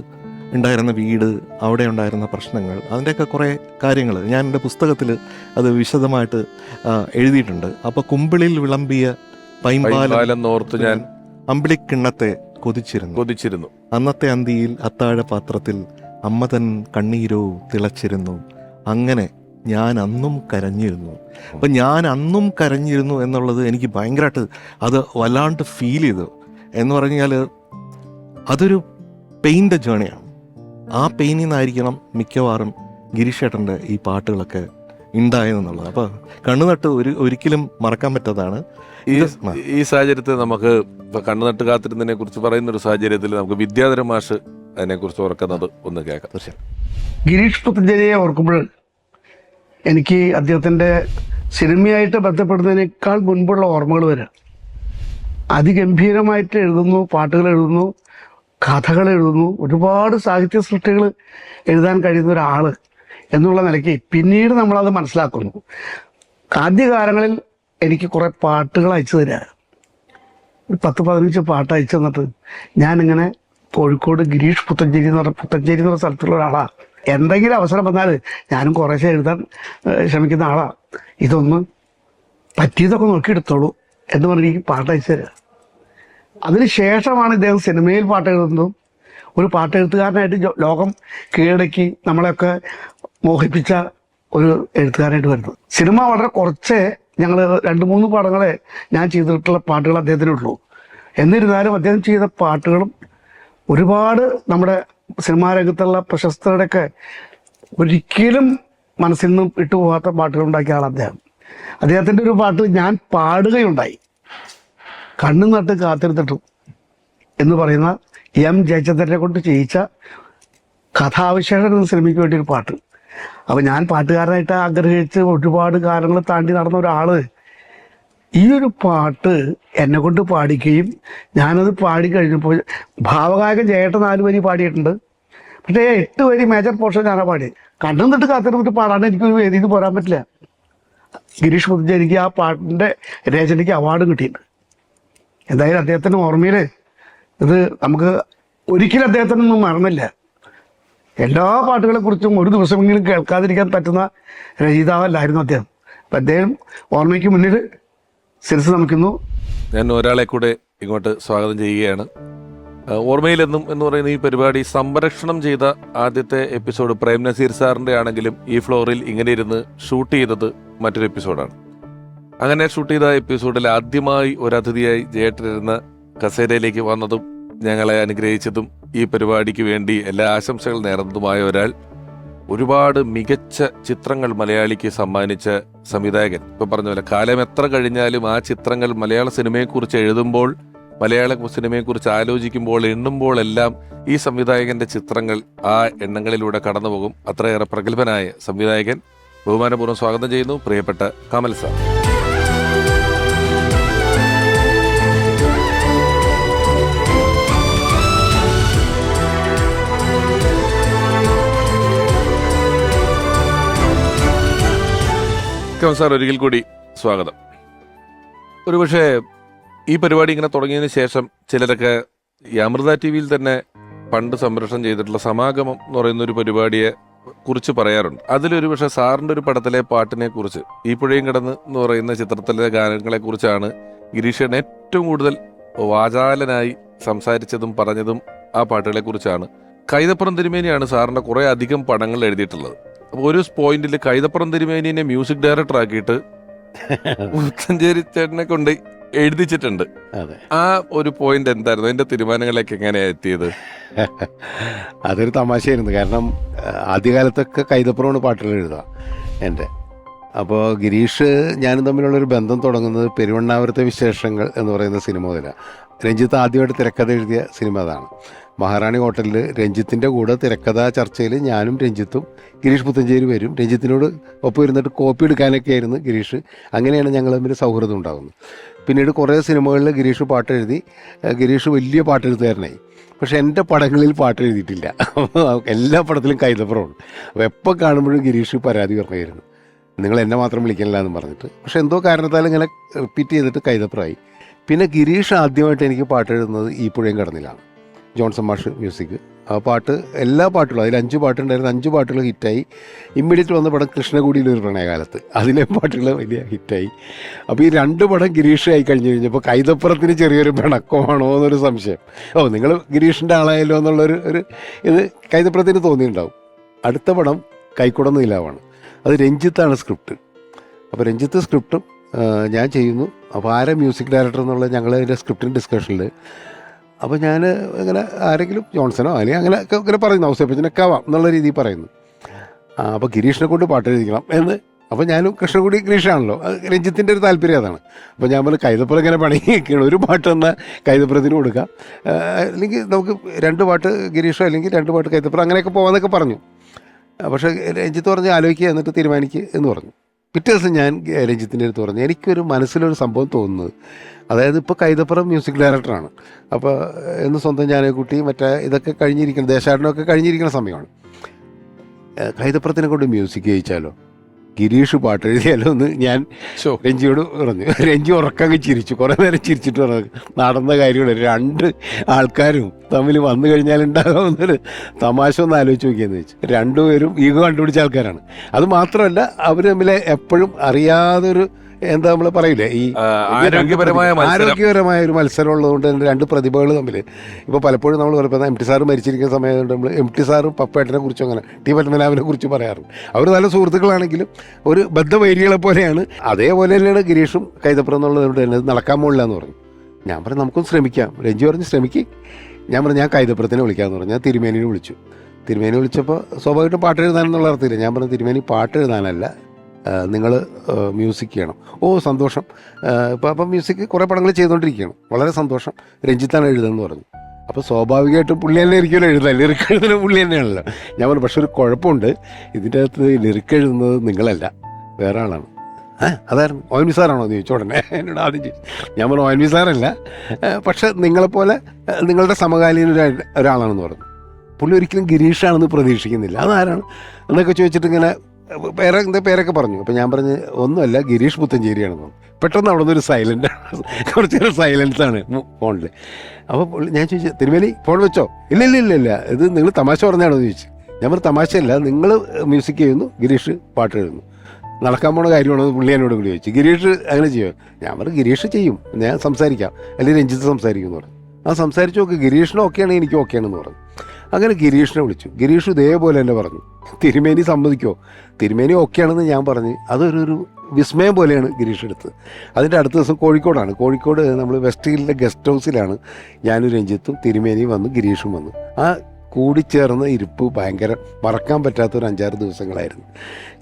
ഉണ്ടായിരുന്ന വീട്, അവിടെ ഉണ്ടായിരുന്ന പ്രശ്നങ്ങൾ, അതിൻ്റെയൊക്കെ കുറേ കാര്യങ്ങൾ ഞാൻ എൻ്റെ പുസ്തകത്തിൽ അത് വിശദമായിട്ട് എഴുതിയിട്ടുണ്ട്. അപ്പോൾ കുമ്പിളിൽ വിളമ്പിയ പൈമ്പാലം ഓർത്ത് ഞാൻ അമ്പിളിക്കിണ്ണത്തെ കൊതിച്ചിരുന്നു. അന്നത്തെ അന്തിയിൽ അത്താഴ പാത്രത്തിൽ അമ്മ തൻ കണ്ണീരോ തിളച്ചിരുന്നു. അങ്ങനെ ഞാൻ അന്നും കരഞ്ഞിരുന്നു. അപ്പം ഞാൻ അന്നും കരഞ്ഞിരുന്നു എന്നുള്ളത് എനിക്ക് ഭയങ്കരമായിട്ട് അത് വല്ലാണ്ട് ഫീൽ ചെയ്തു. എന്ന് പറഞ്ഞാൽ അതൊരു പെയിൻ്റെ ജേണിയാണ്. ആ പെയിനിൽ നിന്നായിരിക്കണം മിക്കവാറും ഗിരീഷേട്ടൻ്റെ ഈ പാട്ടുകളൊക്കെ ഉണ്ടായെന്നുള്ളത്. അപ്പോൾ കണ്ണുനട്ട് ഒരിക്കലും മറക്കാൻ പറ്റാത്തതാണ്. ഈ സാഹചര്യത്തിൽ നമുക്ക് ഇപ്പൊ കണ്ണുനട്ട് കാത്തിരുന്നതിനെ കുറിച്ച് പറയുന്ന ഒരു സാഹചര്യത്തിൽ നമുക്ക് വിദ്യാധര മാഷ് അതിനെക്കുറിച്ച് ഓർക്കുന്നത് ഒന്ന് കേൾക്കാം. തീർച്ചയായും ഗിരീഷ് പുത്തഞ്ചേരിയെ ഓർക്കുമ്പോൾ എനിക്ക് അദ്ദേഹത്തിൻ്റെ സിനിമയായിട്ട് ബന്ധപ്പെടുന്നതിനേക്കാൾ മുൻപുള്ള ഓർമ്മകൾ വരിക. അതിഗംഭീരമായിട്ട് എഴുതുന്നു, പാട്ടുകൾ എഴുതുന്നു, കഥകൾ എഴുതുന്നു, ഒരുപാട് സാഹിത്യ സൃഷ്ടികൾ എഴുതാൻ കഴിയുന്ന ഒരാൾ എന്നുള്ള നിലയ്ക്ക് പിന്നീട് നമ്മളത് മനസ്സിലാക്കുന്നു. ആദ്യകാലങ്ങളിൽ എനിക്ക് കുറേ പാട്ടുകൾ അയച്ചു തരിക, ഒരു 10-15 പാട്ട് അയച്ചു തന്നിട്ട് ഞാനിങ്ങനെ കോഴിക്കോട് ഗിരീഷ് പുത്തഞ്ചേരി എന്ന് പറഞ്ഞ സ്ഥലത്തുള്ള ഒരാളാണ്. എന്തെങ്കിലും അവസരം വന്നാൽ ഞാനും കുറേശ്ശെ എഴുതാൻ ശ്രമിക്കുന്ന ആളാണ്. ഇതൊന്ന് പറ്റിയതൊക്കെ നോക്കിയെടുത്തോളൂ എന്ന് പറഞ്ഞ് എനിക്ക് പാട്ട് അയച്ചു തരിക. അതിന് ശേഷമാണ് ഇദ്ദേഹം സിനിമയിൽ പാട്ട് എഴുതുന്നതും ഒരു പാട്ടെഴുത്തുകാരനായിട്ട് ലോകം കീഴടക്കി നമ്മളെയൊക്കെ മോഹിപ്പിച്ച ഒരു എഴുത്തുകാരനായിട്ട് വരുന്നത്. സിനിമ വളരെ കുറച്ചേ ഞങ്ങൾ 2-3 പടങ്ങളെ ഞാൻ ചെയ്തിട്ടുള്ള പാട്ടുകൾ അദ്ദേഹത്തിനുള്ളൂ. എന്നിരുന്നാലും അദ്ദേഹം ചെയ്ത പാട്ടുകളും ഒരുപാട് നമ്മുടെ സിനിമാ രംഗത്തുള്ള പ്രശസ്തരുടെയൊക്കെ ഒരിക്കലും മനസ്സിൽ നിന്നും വിട്ടുപോകാത്ത പാട്ടുകൾ ഉണ്ടാക്കിയ ആൾ അദ്ദേഹം. അദ്ദേഹത്തിൻ്റെ ഒരു പാട്ട് ഞാൻ പാടുകയുണ്ടായി, കണ്ണു നട്ട് കാത്തിരുത്തിട്ടു എന്ന് പറയുന്ന എം ജയചന്ദ്രനെ കൊണ്ട് ചെയ്യിച്ച കഥാവിശേഷം എന്ന സിനിമയ്ക്ക് വേണ്ടി ഒരു പാട്ട്. അപ്പോൾ ഞാൻ പാട്ടുകാരനായിട്ട് ആഗ്രഹിച്ച് ഒരുപാട് കാലങ്ങൾ താണ്ടി നടന്ന ഒരാൾ ഈ ഒരു പാട്ട് എന്നെ കൊണ്ട് പാടിക്കുകയും ഞാനത് പാടിക്കഴിഞ്ഞപ്പോൾ ഭാവഗായകൻ ജയേട്ടൻ 4 വരി പാടിയിട്ടുണ്ട്, പക്ഷേ 8 വരി മേജർ പോർഷൻ ഞാനാണ് പാടി. കണ്ണും തൊട്ട് കാത്തിരുന്നിട്ട് പാടാണ്ട് എനിക്കൊരു വേദിയിൽ പോരാൻ പറ്റില്ല. ഗിരീഷ് പുത്തഞ്ചേരിക്ക് ആ പാട്ടിൻ്റെ രചനയ്ക്ക് അവാർഡ് കിട്ടിയിട്ടുണ്ട്. എന്തായാലും അദ്ദേഹത്തിൻ്റെ ഓർമ്മയിൽ ഇത് നമുക്ക് ഒരിക്കലും അദ്ദേഹത്തിനൊന്നും മറന്നില്ല. എല്ലാ പാട്ടുകളെ കുറിച്ചും ഒരു ദിവസമെങ്കിലും കേൾക്കാതിരിക്കാൻ പറ്റുന്ന രചയിതാവല്ലായിരുന്നു അദ്ദേഹം. അപ്പം അദ്ദേഹം ഓർമ്മയ്ക്ക് മുന്നിൽ ശിരസ് നമിക്കുന്നു. ഞാൻ ഒരാളെ കൂടെ ഇങ്ങോട്ട് സ്വാഗതം ചെയ്യുകയാണ്. ഓർമ്മയിലെന്നും എന്ന് പറയുന്ന ഈ പരിപാടി സംപ്രേഷണം ചെയ്ത ആദ്യത്തെ എപ്പിസോഡ് പ്രേം നസീർ സാറിൻ്റെ ആണെങ്കിലും ഈ ഫ്ലോറിൽ ഇങ്ങനെ ഇരുന്ന് ഷൂട്ട് ചെയ്തത് മറ്റൊരു എപ്പിസോഡാണ്. അങ്ങനെ ഷൂട്ട് ചെയ്ത എപ്പിസോഡിൽ ആദ്യമായി ഒരു അതിഥിയായി ജയേട്ടനിരുന്ന കസേരയിലേക്ക് വന്നതും ഞങ്ങളെ അനുഗ്രഹിച്ചതും ഈ പരിപാടിക്ക് വേണ്ടി എല്ലാ ആശംസകൾ നേർന്നതുമായ ഒരാൾ, ഒരുപാട് മികച്ച ചിത്രങ്ങൾ മലയാളിക്ക് സമ്മാനിച്ച സംവിധായകൻ. ഇപ്പം പറഞ്ഞ പോലെ കാലം എത്ര കഴിഞ്ഞാലും ആ ചിത്രങ്ങൾ മലയാള സിനിമയെക്കുറിച്ച് എഴുതുമ്പോൾ, മലയാള സിനിമയെക്കുറിച്ച് ആലോചിക്കുമ്പോൾ, എണ്ണുമ്പോൾ എല്ലാം ഈ സംവിധായകന്റെ ചിത്രങ്ങൾ ആ എണ്ണങ്ങളിലൂടെ കടന്നുപോകും. അത്രയേറെ പ്രഗത്ഭനായ സംവിധായകൻ, ബഹുമാനപൂർവ്വം സ്വാഗതം ചെയ്യുന്നു പ്രിയപ്പെട്ട കമൽ സാർ. സാർ ഒരിക്കൽ കൂടി സ്വാഗതം. ഒരുപക്ഷെ ഈ പരിപാടി ഇങ്ങനെ തുടങ്ങിയതിന് ശേഷം ചിലരൊക്കെ ഈ അമൃത ടി വിയിൽ തന്നെ പണ്ട് സംപ്രേഷണം ചെയ്തിട്ടുള്ള സമാഗമം എന്ന് പറയുന്ന ഒരു പരിപാടിയെ കുറിച്ച് പറയാറുണ്ട്. അതിലൊരു പക്ഷേ സാറിൻ്റെ ഒരു പടത്തിലെ പാട്ടിനെ കുറിച്ച്, ഈ പുഴയും കിടന്ന് എന്ന് പറയുന്ന ചിത്രത്തിലെ ഗാനങ്ങളെ കുറിച്ചാണ് ഗിരീഷൻ ഏറ്റവും കൂടുതൽ വാചാലനായി സംസാരിച്ചതും പറഞ്ഞതും ആ പാട്ടുകളെ കുറിച്ചാണ്. കൈതപ്പുറം തിരുമേനിയാണ് സാറിൻ്റെ കുറേ അധികം പടങ്ങൾ എഴുതിയിട്ടുള്ളത്. അപ്പോൾ ഒരു പോയിന്റിൽ കൈതപ്പുറം തിരുമേനിനെ മ്യൂസിക് ഡയറക്ടർ ആക്കിയിട്ട് പുത്തഞ്ചേരി ചേട്ടനെ കൊണ്ട് എഴുതിച്ചിട്ടുണ്ട്. ആ ഒരു പോയിന്റ് എന്തായിരുന്നു? അതിന്റെ തീരുമാനങ്ങളിലേക്ക് എങ്ങനെയാ എത്തിയത്? അതൊരു തമാശയായിരുന്നു. കാരണം ആദ്യകാലത്തൊക്കെ കൈതപ്പുറമാണ് പാട്ടുകൾ എഴുതുക എൻ്റെ. അപ്പോൾ ഗിരീഷ് ഞാനും തമ്മിലുള്ളൊരു ബന്ധം തുടങ്ങുന്നത് പെരുവണ്ണാപുരത്തെ വിശേഷങ്ങൾ എന്ന് പറയുന്ന സിനിമ മുതലാണ്. രഞ്ജിത്ത് ആദ്യമായിട്ട് തിരക്കഥ എഴുതിയ സിനിമ അതാണ്. മഹാറാണി ഹോട്ടലിൽ രഞ്ജിത്തിൻ്റെ കൂടെ തിരക്കഥാ ചർച്ചയിൽ ഞാനും രഞ്ജിത്തും ഗിരീഷ് പുത്തഞ്ചേരി വരും. രഞ്ജിത്തിനോട് ഒപ്പം ഇരുന്നിട്ട് കോപ്പി എടുക്കാനൊക്കെ ആയിരുന്നു ഗിരീഷ്. അങ്ങനെയാണ് ഞങ്ങൾ തമ്മിൽ സൗഹൃദം ഉണ്ടാകുന്നത്. പിന്നീട് കുറേ സിനിമകളിൽ ഗിരീഷ് പാട്ടെഴുതി. ഗിരീഷ് വലിയ പാട്ടെഴുത്തുകാരനായി. പക്ഷേ എൻ്റെ പടങ്ങളിൽ പാട്ട് എഴുതിയിട്ടില്ല. എല്ലാ പടത്തിലും കൈതപ്പുറമാണ്. അപ്പോൾ എപ്പോൾ കാണുമ്പോഴും ഗിരീഷ് പരാതി പറഞ്ഞായിരുന്നു, നിങ്ങൾ എന്നെ മാത്രം വിളിക്കണില്ല എന്ന് പറഞ്ഞിട്ട്. പക്ഷേ എന്തോ കാരണത്താൽ ഇങ്ങനെ റിപ്പീറ്റ് ചെയ്തിട്ട് കൈതപ്പുറമായി. പിന്നെ ഗിരീഷ് ആദ്യമായിട്ട് എനിക്ക് പാട്ട് എഴുതുന്നത് ഈ പുഴയും കടന്നിലാണ്. ജോൺസൺ മാഷ് മ്യൂസിക്, ആ പാട്ട് എല്ലാ പാട്ടുകളും അതിൽ 5 പാട്ടുണ്ടായിരുന്നു, 5 പാട്ടുകൾ ഹിറ്റായി. ഇമ്മീഡിയറ്റ് വന്ന പടം കൃഷ്ണകുടിയിലൊരു പ്രണയകാലത്ത്, അതിലെ പാട്ടുകൾ വലിയ ഹിറ്റായി. അപ്പോൾ ഈ 2 പടം ഗിരീഷ് ആയി കഴിഞ്ഞപ്പോൾ കൈതപ്പുറത്തിന് ചെറിയൊരു പിണക്കമാണോ എന്നൊരു സംശയം. നിങ്ങൾ ഗിരീഷിൻ്റെ ആളായല്ലോ എന്നുള്ളൊരു ഇത് കൈതപ്പുറത്തിന് തോന്നിയിട്ടുണ്ടാവും. അടുത്ത പടം കൈക്കുട നീലാവാണ്, അത് രഞ്ജിത്താണ് സ്ക്രിപ്റ്റ്. അപ്പോൾ രഞ്ജിത്ത് സ്ക്രിപ്റ്റും ഞാൻ ചെയ്യുന്നു. അപ്പോൾ ആരെ മ്യൂസിക് ഡയറക്ടർ എന്നുള്ള ഞങ്ങൾ അതിൻ്റെ സ്ക്രിപ്റ്റിൻ്റെ ഡിസ്കഷനിൽ അപ്പോൾ ഞാൻ ഇങ്ങനെ ആരെങ്കിലും ജോൺസനോ അല്ലെങ്കിൽ അങ്ങനെ ഇങ്ങനെ പറയുന്നു, ഔസേപ്പച്ചനൊക്കെ ആവാം എന്നുള്ള രീതിയിൽ പറയുന്നു. അപ്പോൾ ഗിരീഷിനെ കൊണ്ട് പാട്ട് എഴുതിക്കണം എന്ന്. അപ്പോൾ ഞാനും കൃഷ്ണകുടി ഗിരീഷാണല്ലോ, രഞ്ജിത്തിൻ്റെ ഒരു താല്പര്യം അതാണ്. അപ്പോൾ ഞാൻ പറഞ്ഞു കൈതപ്പുറം ഇങ്ങനെ പണിയൊക്കെയാണ്, ഒരു പാട്ട് എന്നാൽ കൈതപ്പുറത്തിന് കൊടുക്കാം, അല്ലെങ്കിൽ നമുക്ക് 2 പാട്ട് ഗിരീഷോ അല്ലെങ്കിൽ 2 പാട്ട് കൈതപ്പുറം അങ്ങനെയൊക്കെ പോകാമെന്നൊക്കെ പറഞ്ഞു. പക്ഷേ രഞ്ജിത്ത് പറഞ്ഞ് ആലോചിക്കുക എന്നിട്ട് തീരുമാനിക്കുക എന്ന് പറഞ്ഞു. പിറ്റേ ദിവസം ഞാൻ രഞ്ജിത്തിൻ്റെ അടുത്ത് പറഞ്ഞു, എനിക്കൊരു മനസ്സിലൊരു സംഭവം തോന്നുന്നത്, അതായത് ഇപ്പോൾ കൈതപ്പുറം മ്യൂസിക് ഡയറക്ടറാണ്. അപ്പോൾ എന്ന് സ്വന്തം ജാനകുട്ടി മറ്റേ ഇതൊക്കെ കഴിഞ്ഞിരിക്കണം, ദേശാടനമൊക്കെ കഴിഞ്ഞിരിക്കുന്ന സമയമാണ്. കൈതപ്പുറത്തിനെ കൊണ്ട് മ്യൂസിക് ചെയ്യിച്ചാലോ, ഗിരീഷ് പാട്ട് എഴുതിയാലോ എന്ന് ഞാൻ രഞ്ജിയോട് പറഞ്ഞു. രഞ്ജി ഉറക്കങ്ങ് ചിരിച്ചു, കുറേ നേരം ചിരിച്ചിട്ട് പറഞ്ഞു, നടന്ന കാര്യങ്ങൾ 2 ആൾക്കാരും തമ്മിൽ വന്നു കഴിഞ്ഞാൽ ഉണ്ടാകാവുന്നൊരു തമാശ ഒന്ന് ആലോചിച്ച് നോക്കിയെന്ന് വെച്ചു. 2 പേരും ഈഗോ കണ്ടുപിടിച്ച ആൾക്കാരാണ്. അത് മാത്രമല്ല അവർ തമ്മിൽ എപ്പോഴും അറിയാതൊരു എന്താ നമ്മൾ പറയില്ലേ, ഈ ആരോഗ്യപരമായ ഒരു മത്സരം ഉള്ളതുകൊണ്ട് തന്നെ 2 പ്രതിഭകൾ തമ്മിൽ ഇപ്പോൾ പലപ്പോഴും നമ്മൾ പറയുന്നത് എം ടി സാറ് മരിച്ചിരിക്കുന്ന സമയത്ത് നമ്മൾ എം ടി സാറും പപ്പേട്ടനെ കുറിച്ചും അങ്ങനെ ടി പത്മനാഭനെ കുറിച്ച് പറയാറുണ്ട്. അവർ നല്ല സുഹൃത്തുക്കളാണെങ്കിലും ഒരു ബദ്ധവൈരികളെ പോലെയാണ്. അതേപോലെ തന്നെയാണ് ഗിരീഷും കൈതപ്പുറം എന്നുള്ളതുകൊണ്ട് തന്നെ നടക്കാൻ പോകില്ല എന്ന് പറഞ്ഞു. ഞാൻ പറഞ്ഞു നമുക്കൊന്ന് ശ്രമിക്കാം. രഞ്ജി പറഞ്ഞ് ശ്രമിക്ക്. ഞാൻ പറഞ്ഞു ഞാൻ കൈതപ്പുറത്തിനെ വിളിക്കാമെന്ന് പറഞ്ഞു. ഞാൻ തിരുമേനിനെ വിളിച്ചു. തിരുമേനി വിളിച്ചപ്പോൾ സ്വാഭാവികമായിട്ടും പാട്ട് എഴുതാനെന്നുള്ള അർത്ഥമില്ല. ഞാൻ പറഞ്ഞു തിരുമേനി പാട്ട് എഴുതാനല്ല, നിങ്ങൾ മ്യൂസിക് ചെയ്യണം. ഓ സന്തോഷം. അപ്പം മ്യൂസിക് കുറേ പടങ്ങൾ ചെയ്തുകൊണ്ടിരിക്കുകയാണ്, വളരെ സന്തോഷം, രഞ്ജിത്താണ് എഴുതുന്നതെന്ന് പറഞ്ഞു. അപ്പോൾ സ്വാഭാവികമായിട്ടും പുള്ളി തന്നെ ആയിരിക്കുമല്ലോ എഴുതാൻ, ലിറിക്ക് എഴുതുന്ന പുള്ളി തന്നെയാണല്ലോ. ഞാൻ പറഞ്ഞു പക്ഷെ ഒരു കുഴപ്പമുണ്ട്, ഇതിൻ്റെ അകത്ത് ലിറിക്ക് എഴുതുന്നത് നിങ്ങളല്ല, വേറെ ആളാണ്. അതായിരുന്നു ONV സാറാണോ എന്ന് ചോദിച്ചു ഉടനെ എന്നോട് ആദ്യം ചോദിച്ചു. ഞാൻ പറഞ്ഞു ONV സാറല്ല, പക്ഷെ നിങ്ങളെപ്പോലെ നിങ്ങളുടെ സമകാലീന ഒരാളാണെന്ന് പറഞ്ഞു. പുള്ളി ഒരിക്കലും ഗിരീഷാണെന്ന് പ്രതീക്ഷിക്കുന്നില്ല. അതാരാണ് എന്നൊക്കെ ചോദിച്ചിട്ട് ഇങ്ങനെ പേരൊക്കെ പറഞ്ഞു. അപ്പോൾ ഞാൻ പറഞ്ഞ് ഒന്നുമല്ല, ഗിരീഷ് പുത്തഞ്ചേരിയാണെന്ന് പറഞ്ഞു. പെട്ടെന്ന് അവിടെ നിന്നൊരു സൈലൻ്റ്, കുറച്ച് നേരം സൈലൻസാണ് ഫോണിൽ. അപ്പോൾ ഞാൻ ചോദിച്ചു തിരുമേനി ഫോൺ വെച്ചോ? ഇല്ല ഇത് നിങ്ങൾ തമാശ പറഞ്ഞാണോ എന്ന് ചോദിച്ചു. ഞാൻ പറഞ്ഞു തമാശയല്ല, നിങ്ങൾ മ്യൂസിക് ചെയ്യുന്നു, ഗിരീഷ് പാട്ട് എഴുതുന്നു, നടക്കാൻ പോണ കാര്യമാണോ എന്ന് പുള്ളി എന്നോട് കൂടി ചോദിച്ചു. ഗിരീഷ് അങ്ങനെ ചെയ്യുമോ? ഞാൻ പറഞ്ഞു ഗിരീഷ് ചെയ്യും, ഞാൻ സംസാരിക്കാം, അല്ലെങ്കിൽ രഞ്ജിത്ത് സംസാരിക്കും എന്ന് പറഞ്ഞു. ആ സംസാരിച്ച് നോക്ക്, ഗിരീഷിന് ഓക്കെയാണെങ്കിൽ എനിക്ക് ഓക്കെയാണെന്ന് പറഞ്ഞു. അങ്ങനെ ഗിരീഷിനെ വിളിച്ചു. ഗിരീഷ് ഇതേപോലെ തന്നെ പറഞ്ഞു തിരുമേനി സമ്മതിക്കോ? തിരുമേനി ഓക്കെയാണെന്ന് ഞാൻ പറഞ്ഞ് അതൊരു വിസ്മയം പോലെയാണ് ഗിരീഷ് എടുത്തത്. അതിൻ്റെ അടുത്ത ദിവസം കോഴിക്കോടാണ്. കോഴിക്കോട് നമ്മൾ വെസ്റ്റ് ഹില്ലിലെ ഗസ്റ്റ് ഹൗസിലാണ് ഞാനും രഞ്ജിത്തും തിരുമേനിയും വന്നു, ഗിരീഷും വന്നു. ആ കൂടിച്ചേർന്ന ഇരിപ്പ് ഭയങ്കര മറക്കാൻ പറ്റാത്തൊരു 5-6 ദിവസങ്ങളായിരുന്നു.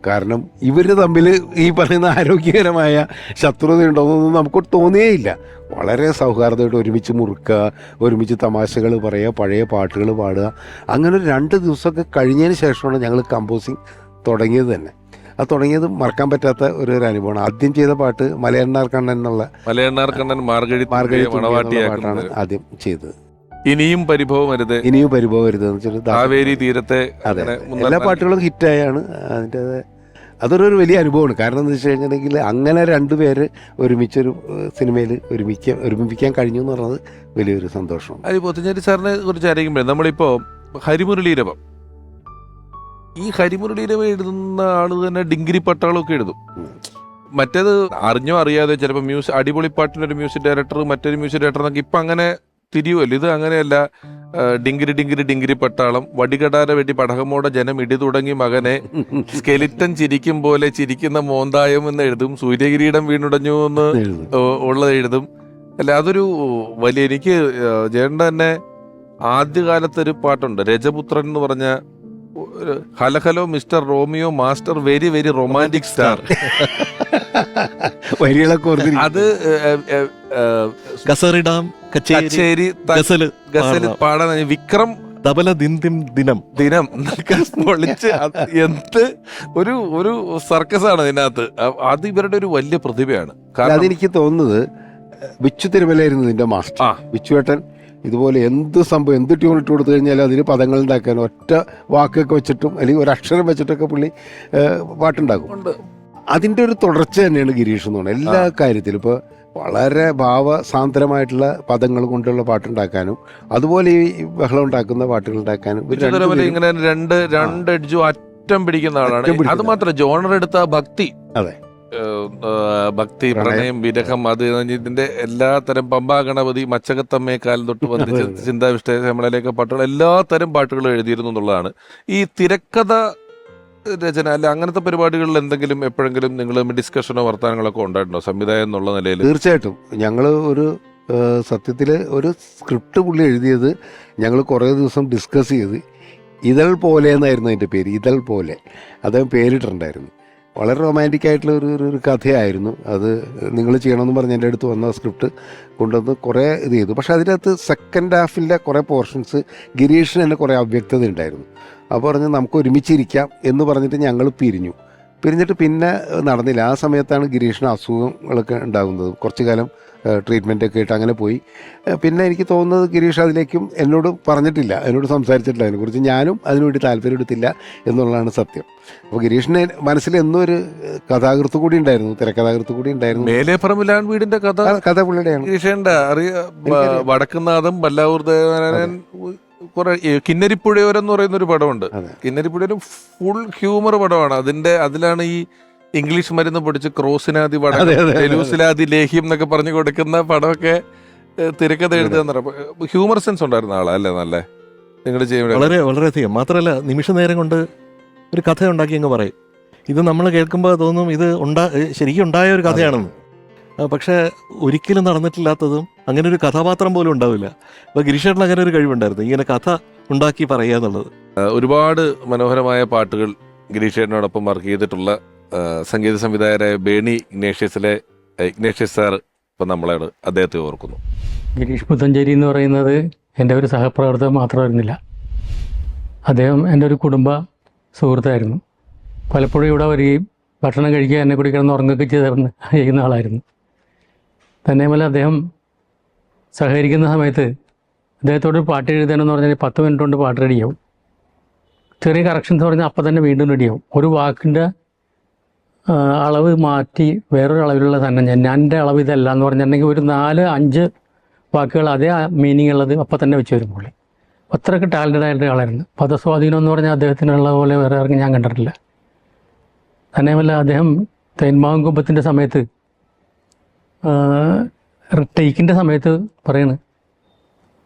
കാരണം ഇവർ തമ്മിൽ ഈ പറയുന്ന ആരോഗ്യകരമായ ശത്രുതയുണ്ടോയെന്നൊന്നും നമുക്ക് തോന്നിയേയില്ല. വളരെ സൗഹാർദ്ദമായിട്ട് ഒരുമിച്ച് മുറുക്കുക, ഒരുമിച്ച് തമാശകൾ പറയുക, പഴയ പാട്ടുകൾ പാടുക. അങ്ങനെ ഒരു 2 ദിവസമൊക്കെ കഴിഞ്ഞതിന് ശേഷമാണ് ഞങ്ങൾ കമ്പോസിങ് തുടങ്ങിയത് തന്നെ. അത് തുടങ്ങിയത് മറക്കാൻ പറ്റാത്ത ഒരു അനുഭവമാണ്. ആദ്യം ചെയ്ത പാട്ട് മലയണ്ണാർ കണ്ണൻ എന്നുള്ള മാർഗഴി പാട്ടാണ് ആദ്യം ചെയ്തത്. ഇനിയും പരിഭവമരുത് എന്ന് വെച്ചിട്ട് കാവേരി തീരത്തെ. അതെ, എല്ലാ പാട്ടുകളും ഹിറ്റായാണ്. അതിൻ്റെ അതൊരു വലിയ അനുഭവമാണ്. കാരണം എന്ന് വെച്ച് കഴിഞ്ഞിട്ടുണ്ടെങ്കിൽ അങ്ങനെ 2 പേര് ഒരുമിച്ചൊരു സിനിമയിൽ ഒരുമിപ്പിക്കാൻ കഴിഞ്ഞു എന്ന് പറയുന്നത് വലിയൊരു സന്തോഷമാണ്. അത് പുത്തഞ്ചേരി സാറിനെ കുറിച്ച് അറിയിക്കുമ്പോഴേ നമ്മളിപ്പോൾ ഹരിമുരളീരവം, ഈ ഹരിമുരളീരവം എഴുതുന്ന ആള് തന്നെ ഡിങ്കിരി പട്ടാളമൊക്കെ എഴുതും. മറ്റേത് അറിഞ്ഞോ അറിയാതെ ചിലപ്പോൾ അടിപൊളി പാട്ടിനൊരു മ്യൂസിക് ഡയറക്ടർ, മറ്റൊരു മ്യൂസിക് ഡയറക്ടർ എന്നൊക്കെ ഇപ്പം അങ്ങനെ തിരിയുമല്ലോ. ഇത് അങ്ങനെയല്ല. ഡിങ്കിരി പട്ടാളം, വടികടാര വെടി പടകമോടെ ജനം ഇടി തുടങ്ങി മകനെ, സ്കെലിറ്റൻ ചിരിക്കും പോലെ ചിരിക്കുന്ന മോന്തായം എന്ന് എഴുതും, സൂര്യകിരീടം വീണുടഞ്ഞു എന്ന് ഉള്ളത് എഴുതും. അല്ല അതൊരു വലിയ, എനിക്ക് ജയന്റെ തന്നെ ആദ്യകാലത്തൊരു പാട്ടുണ്ട് രജപുത്രൻ എന്ന് പറഞ്ഞ, hello hello mister Romeo master very very romantic star. അത് കച്ചേരി ഗസല് പാടാൻ വിക്രം തബല ദിനം പൊളിച്ച് എന്ത് ഒരു സർക്കസാണ് അതിനകത്ത്. അത് ഇവരുടെ ഒരു വലിയ പ്രതിഭയാണ്. അതെനിക്ക് തോന്നുന്നത് വിച്ചു തിരുമലായിരുന്നു ഇതിന്റെ മാസ്റ്റർ. വിച്ചുവേട്ടൻ ഇതുപോലെ എന്ത് സംഭവം, എന്ത് ട്യൂൺ ഇട്ട് കൊടുത്തു കഴിഞ്ഞാലും അതിന് പദങ്ങൾ ഉണ്ടാക്കാൻ ഒറ്റ വാക്കൊക്കെ വെച്ചിട്ടും അല്ലെങ്കിൽ ഒരു അക്ഷരം വെച്ചിട്ടൊക്കെ പുള്ളി പാട്ടുണ്ടാക്കും. അതിൻ്റെ ഒരു തുടർച്ച തന്നെയാണ് ഗിരീഷ് എന്ന് പറയുന്നത് എല്ലാ കാര്യത്തിലും. ഇപ്പോൾ വളരെ ഭാവസാന്ദ്രമായിട്ടുള്ള പദങ്ങൾ കൊണ്ടുള്ള പാട്ടുണ്ടാക്കാനും അതുപോലെ ഈ ബഹളം ഉണ്ടാക്കുന്ന പാട്ടുകൾ ഉണ്ടാക്കാനും ഇവർ രണ്ടുപേരും ഇങ്ങനെ രണ്ട് എഡ്ജും അറ്റം പിടിക്കുന്ന അറ്റം ആളാണ്. പിടിക്കുന്ന അത് മാത്രം ജോണർ എടുത്ത ഭക്തി, അതെ. ഭക്തി, പ്രണയം, വിരഹം, അത് ഇതിന്റെ എല്ലാ തരം പമ്പാ ഗണപതി, മച്ചകത്തമ്മയെ കാലം തൊട്ട് വന്ന് ചിന്താവിഷ്ട നമ്മളേക്ക് പാട്ടുകൾ, എല്ലാ തരം പാട്ടുകളും എഴുതിയിരുന്നു എന്നുള്ളതാണ്. ഈ തിരക്കഥ രചന അല്ല അങ്ങനത്തെ പരിപാടികളിൽ എന്തെങ്കിലും എപ്പോഴെങ്കിലും നിങ്ങൾ ഡിസ്കഷനോ വർത്തമാനങ്ങളൊക്കെ ഉണ്ടായിട്ടുണ്ടോ സംവിധായകൻ എന്നുള്ള നിലയിൽ? തീർച്ചയായിട്ടും. ഞങ്ങൾ ഒരു സത്യത്തിൽ ഒരു സ്ക്രിപ്റ്റ് പുള്ളി എഴുതിയത് ഞങ്ങൾ കുറേ ദിവസം ഡിസ്കസ് ചെയ്ത്, ഇതൾ പോലെ എന്നായിരുന്നു അതിൻ്റെ പേര്, ഇതൾ പോലെ അദ്ദേഹം പേരിട്ടിട്ടുണ്ടായിരുന്നു. വളരെ റൊമാൻറ്റിക് ആയിട്ടുള്ള ഒരു കഥയായിരുന്നു അത്. നിങ്ങൾ ചെയ്യണമെന്ന് പറഞ്ഞ് എൻ്റെ അടുത്ത് വന്ന സ്ക്രിപ്റ്റ് കൊണ്ടുവന്ന് കുറേ ഇത് ചെയ്തു. പക്ഷേ അതിനകത്ത് സെക്കൻഡ് ഹാഫിലെ കുറേ പോർഷൻസ് ഗിരീഷിന് തന്നെ കുറേ അവ്യക്തത ഉണ്ടായിരുന്നു. അപ്പോൾ പറഞ്ഞ് നമുക്ക് ഒരുമിച്ചിരിക്കാം എന്ന് പറഞ്ഞിട്ട് ഞങ്ങൾ പിരിഞ്ഞിട്ട് പിന്നെ നടന്നില്ല. ആ സമയത്താണ് ഗിരീഷിന് അസുഖങ്ങളൊക്കെ ഉണ്ടാകുന്നത്. കുറച്ച് കാലം ട്രീറ്റ്മെൻറ്റൊക്കെ ആയിട്ട് അങ്ങനെ പോയി. പിന്നെ എനിക്ക് തോന്നുന്നത് ഗിരീഷ് അതിലേക്കും എന്നോട് പറഞ്ഞിട്ടില്ല, എന്നോട് സംസാരിച്ചിട്ടില്ല അതിനെക്കുറിച്ച്. ഞാനും അതിനുവേണ്ടി താല്പര്യം എടുത്തില്ല എന്നുള്ളതാണ് സത്യം. അപ്പോൾ ഗിരീഷിന് മനസ്സിൽ എന്നും ഒരു കഥാകൃത്ത് കൂടി ഉണ്ടായിരുന്നു, തിരക്കഥാകൃത്ത് കൂടി ഉണ്ടായിരുന്നു. മേലെപ്പറമ്പിലാൻ വീടിന്റെ കഥ പുള്ളിയുടെയാണ്. ഗിരീഷന്റെ വടക്കുന്നാഥം, ബല്ലാവൂർ ദേവനാനൻ, കുറെ കിന്നരിപ്പുഴയോരെന്ന് പറയുന്ന ഒരു പടമുണ്ട്. കിന്നരിപ്പുഴ ഫുൾ ഹ്യൂമർ പടമാണ്. അതിലാണ് ഈ ഇംഗ്ലീഷ് മരുന്ന് പൊടിച്ച് ക്രോസിനാദി വടം, ടെലൂസിലാദി ലേഹ്യം എന്നൊക്കെ പറഞ്ഞു കൊടുക്കുന്ന പടമൊക്കെ തിരക്കഥ എഴുതുക. ഹ്യൂമർ സെൻസ് ഉണ്ടായിരുന്ന ആളാ അല്ലേ? നല്ല നിങ്ങൾ ചെയ്യുമ്പോൾ വളരെയധികം. മാത്രമല്ല നിമിഷ നേരം കൊണ്ട് ഒരു കഥ ഉണ്ടാക്കി അങ്ങ് പറയും. ഇത് നമ്മൾ കേൾക്കുമ്പോൾ തോന്നും ഇത് ശരിക്കും ഉണ്ടായ ഒരു കഥയാണെന്ന്. പക്ഷേ ഒരിക്കലും നടന്നിട്ടില്ലാത്തതും അങ്ങനെ ഒരു കഥാപാത്രം പോലും ഉണ്ടാവില്ല. അപ്പോൾ ഗിരീഷേട്ടന് അങ്ങനെ ഒരു കഴിവുണ്ടായിരുന്നു, ഇങ്ങനെ കഥ ഉണ്ടാക്കി പറയുക എന്നുള്ളത്. ഒരുപാട് മനോഹരമായ പാട്ടുകൾ ഗിരീഷേട്ടനോടൊപ്പം വർക്ക് ചെയ്തിട്ടുള്ള സംഗീത സംവിധായകരായ ബേണി ഇഗ്നേഷ്യസ് സാർ ഇപ്പം നമ്മളോട് അദ്ദേഹത്തെ ഓർക്കുന്നു. ഗിരീഷ് പുത്തഞ്ചേരി എന്ന് പറയുന്നത് എൻ്റെ ഒരു സഹപ്രവർത്തകൻ മാത്രമായിരുന്നില്ല, അദ്ദേഹം എൻ്റെ ഒരു കുടുംബ സുഹൃത്തായിരുന്നു. പലപ്പോഴും ഇവിടെ വരികയും ഭക്ഷണം കഴിക്കുക, എന്നെ കൂടി കിടന്ന് ഉറങ്ങുകയൊക്കെ ചെയ്യുന്ന ആളായിരുന്നു. തന്നെയുമല്ല അദ്ദേഹം സഹകരിക്കുന്ന സമയത്ത് അദ്ദേഹത്തോട് പാട്ട് എഴുതാനെന്ന് പറഞ്ഞാൽ 10 മിനിറ്റ് കൊണ്ട് പാട്ട് റെഡിയാവും. ചെറിയ കറക്ഷൻസ് പറഞ്ഞാൽ അപ്പം തന്നെ വീണ്ടും റെഡിയാവും. ഒരു വാക്കിൻ്റെ അളവ് മാറ്റി വേറൊരു അളവിലുള്ള തന്നെ എൻ്റെ അളവ് ഇതല്ല എന്ന് പറഞ്ഞിട്ടുണ്ടെങ്കിൽ ഒരു 4-5 വാക്കുകൾ അതേ മീനിങ് ഉള്ളത് അപ്പം തന്നെ വെച്ച് വരും പുള്ളി. അത്രയ്ക്ക് ടാലൻറ്റഡ് ആയിട്ട് ആളായിരുന്നു. പദസ്വാധീനം എന്ന് പറഞ്ഞാൽ അദ്ദേഹത്തിനുള്ള പോലെ വേറെ ആർക്കും ഞാൻ കണ്ടിട്ടില്ല. തന്നെയുമല്ല അദ്ദേഹം തേന്മാവും കുമ്പത്തിൻ്റെ സമയത്ത് ടേക്കിൻ്റെ സമയത്ത് പറയണ്,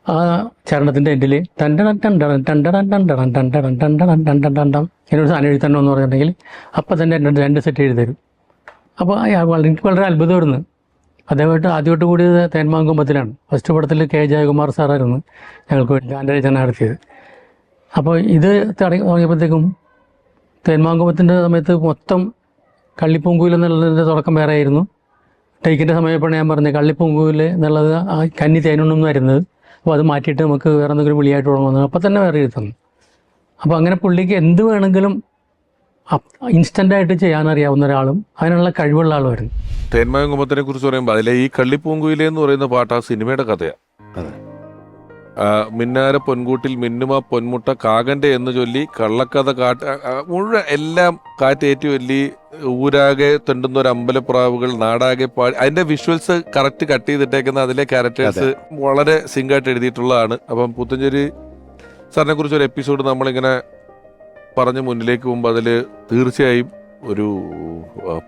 ആ ചരണത്തിൻ്റെ എൻഡിൽ എന്നൊരു സാധനം എഴുതണം എന്ന് പറഞ്ഞിട്ടുണ്ടെങ്കിൽ അപ്പം തന്നെ 2 സെറ്റ് എഴുതി തരും. അപ്പോൾ എനിക്ക് വളരെ അത്ഭുതമായിരുന്നു. അദ്ദേഹമായിട്ട് ആദ്യമായിട്ട് കൂടിയത് തേന്മാങ്കുമ്പത്തിലാണ്. ഫസ്റ്റ് പടത്തിൽ കെ ജയകുമാർ സാറായിരുന്നു ഞങ്ങൾക്ക് ഗാനരചന നടത്തിയത്. അപ്പോൾ ഇത് തുടങ്ങിയപ്പോഴത്തേക്കും തേന്മാങ്കുമ്പത്തിൻ്റെ സമയത്ത് മൊത്തം കള്ളിപ്പൂങ്കുയിൽ എന്നുള്ളതിൻ്റെ തുടക്കം വേറെ ആയിരുന്നു. ടേക്കിൻ്റെ സമയപ്പോഴാണ് ഞാൻ പറഞ്ഞത് കള്ളിപ്പൂങ്കുയിൽ എന്നുള്ളത് ആ കന്നി തേനുണ്ണം വരുന്നത്. അപ്പോൾ അത് മാറ്റിയിട്ട് നമുക്ക് വേറെ എന്തെങ്കിലും വിളിയായിട്ട് തുടങ്ങുന്നത് അപ്പം തന്നെ വേറെ എഴുതുന്നു. അപ്പോൾ അങ്ങനെ പുള്ളിക്ക് എന്ത് വേണമെങ്കിലും ഇൻസ്റ്റൻ്റായിട്ട് ചെയ്യാനറിയാവുന്ന ഒരാളും അതിനുള്ള കഴിവുള്ള ആളുമായിരുന്നു. തേന്മായും കുമ്പത്തിനെ കുറിച്ച് പറയുമ്പോൾ അതിലെ ഈ കള്ളിപ്പൂങ്കുയിലെ എന്ന് പറയുന്ന പാട്ട് ആ സിനിമയുടെ കഥയാണ്. മിന്നാര പൊൻകൂട്ടിൽ മിന്നുമ പൊന്മുട്ട കാകന്റെ എന്ന് ചൊല്ലി കള്ളക്കഥ മുഴുവൻ എല്ലാം കാറ്റേറ്റി വല്ലി ഊരാകെ തെണ്ടുന്ന ഒരു അമ്പലപ്രാവുകൾ നാടാകെ പാടി, അതിന്റെ വിഷ്വൽസ് കറക്റ്റ് കട്ട് ചെയ്തിട്ടേക്കുന്ന അതിലെ ക്യാരക്ടേഴ്സ് വളരെ സിങ്കായിട്ട് എഴുതിയിട്ടുള്ളതാണ്. അപ്പം പുത്തഞ്ചേരി സാറിനെ കുറിച്ച് ഒരു എപ്പിസോഡ് നമ്മളിങ്ങനെ പറഞ്ഞ് മുന്നിലേക്ക് പോകുമ്പോൾ അതിൽ തീർച്ചയായും ഒരു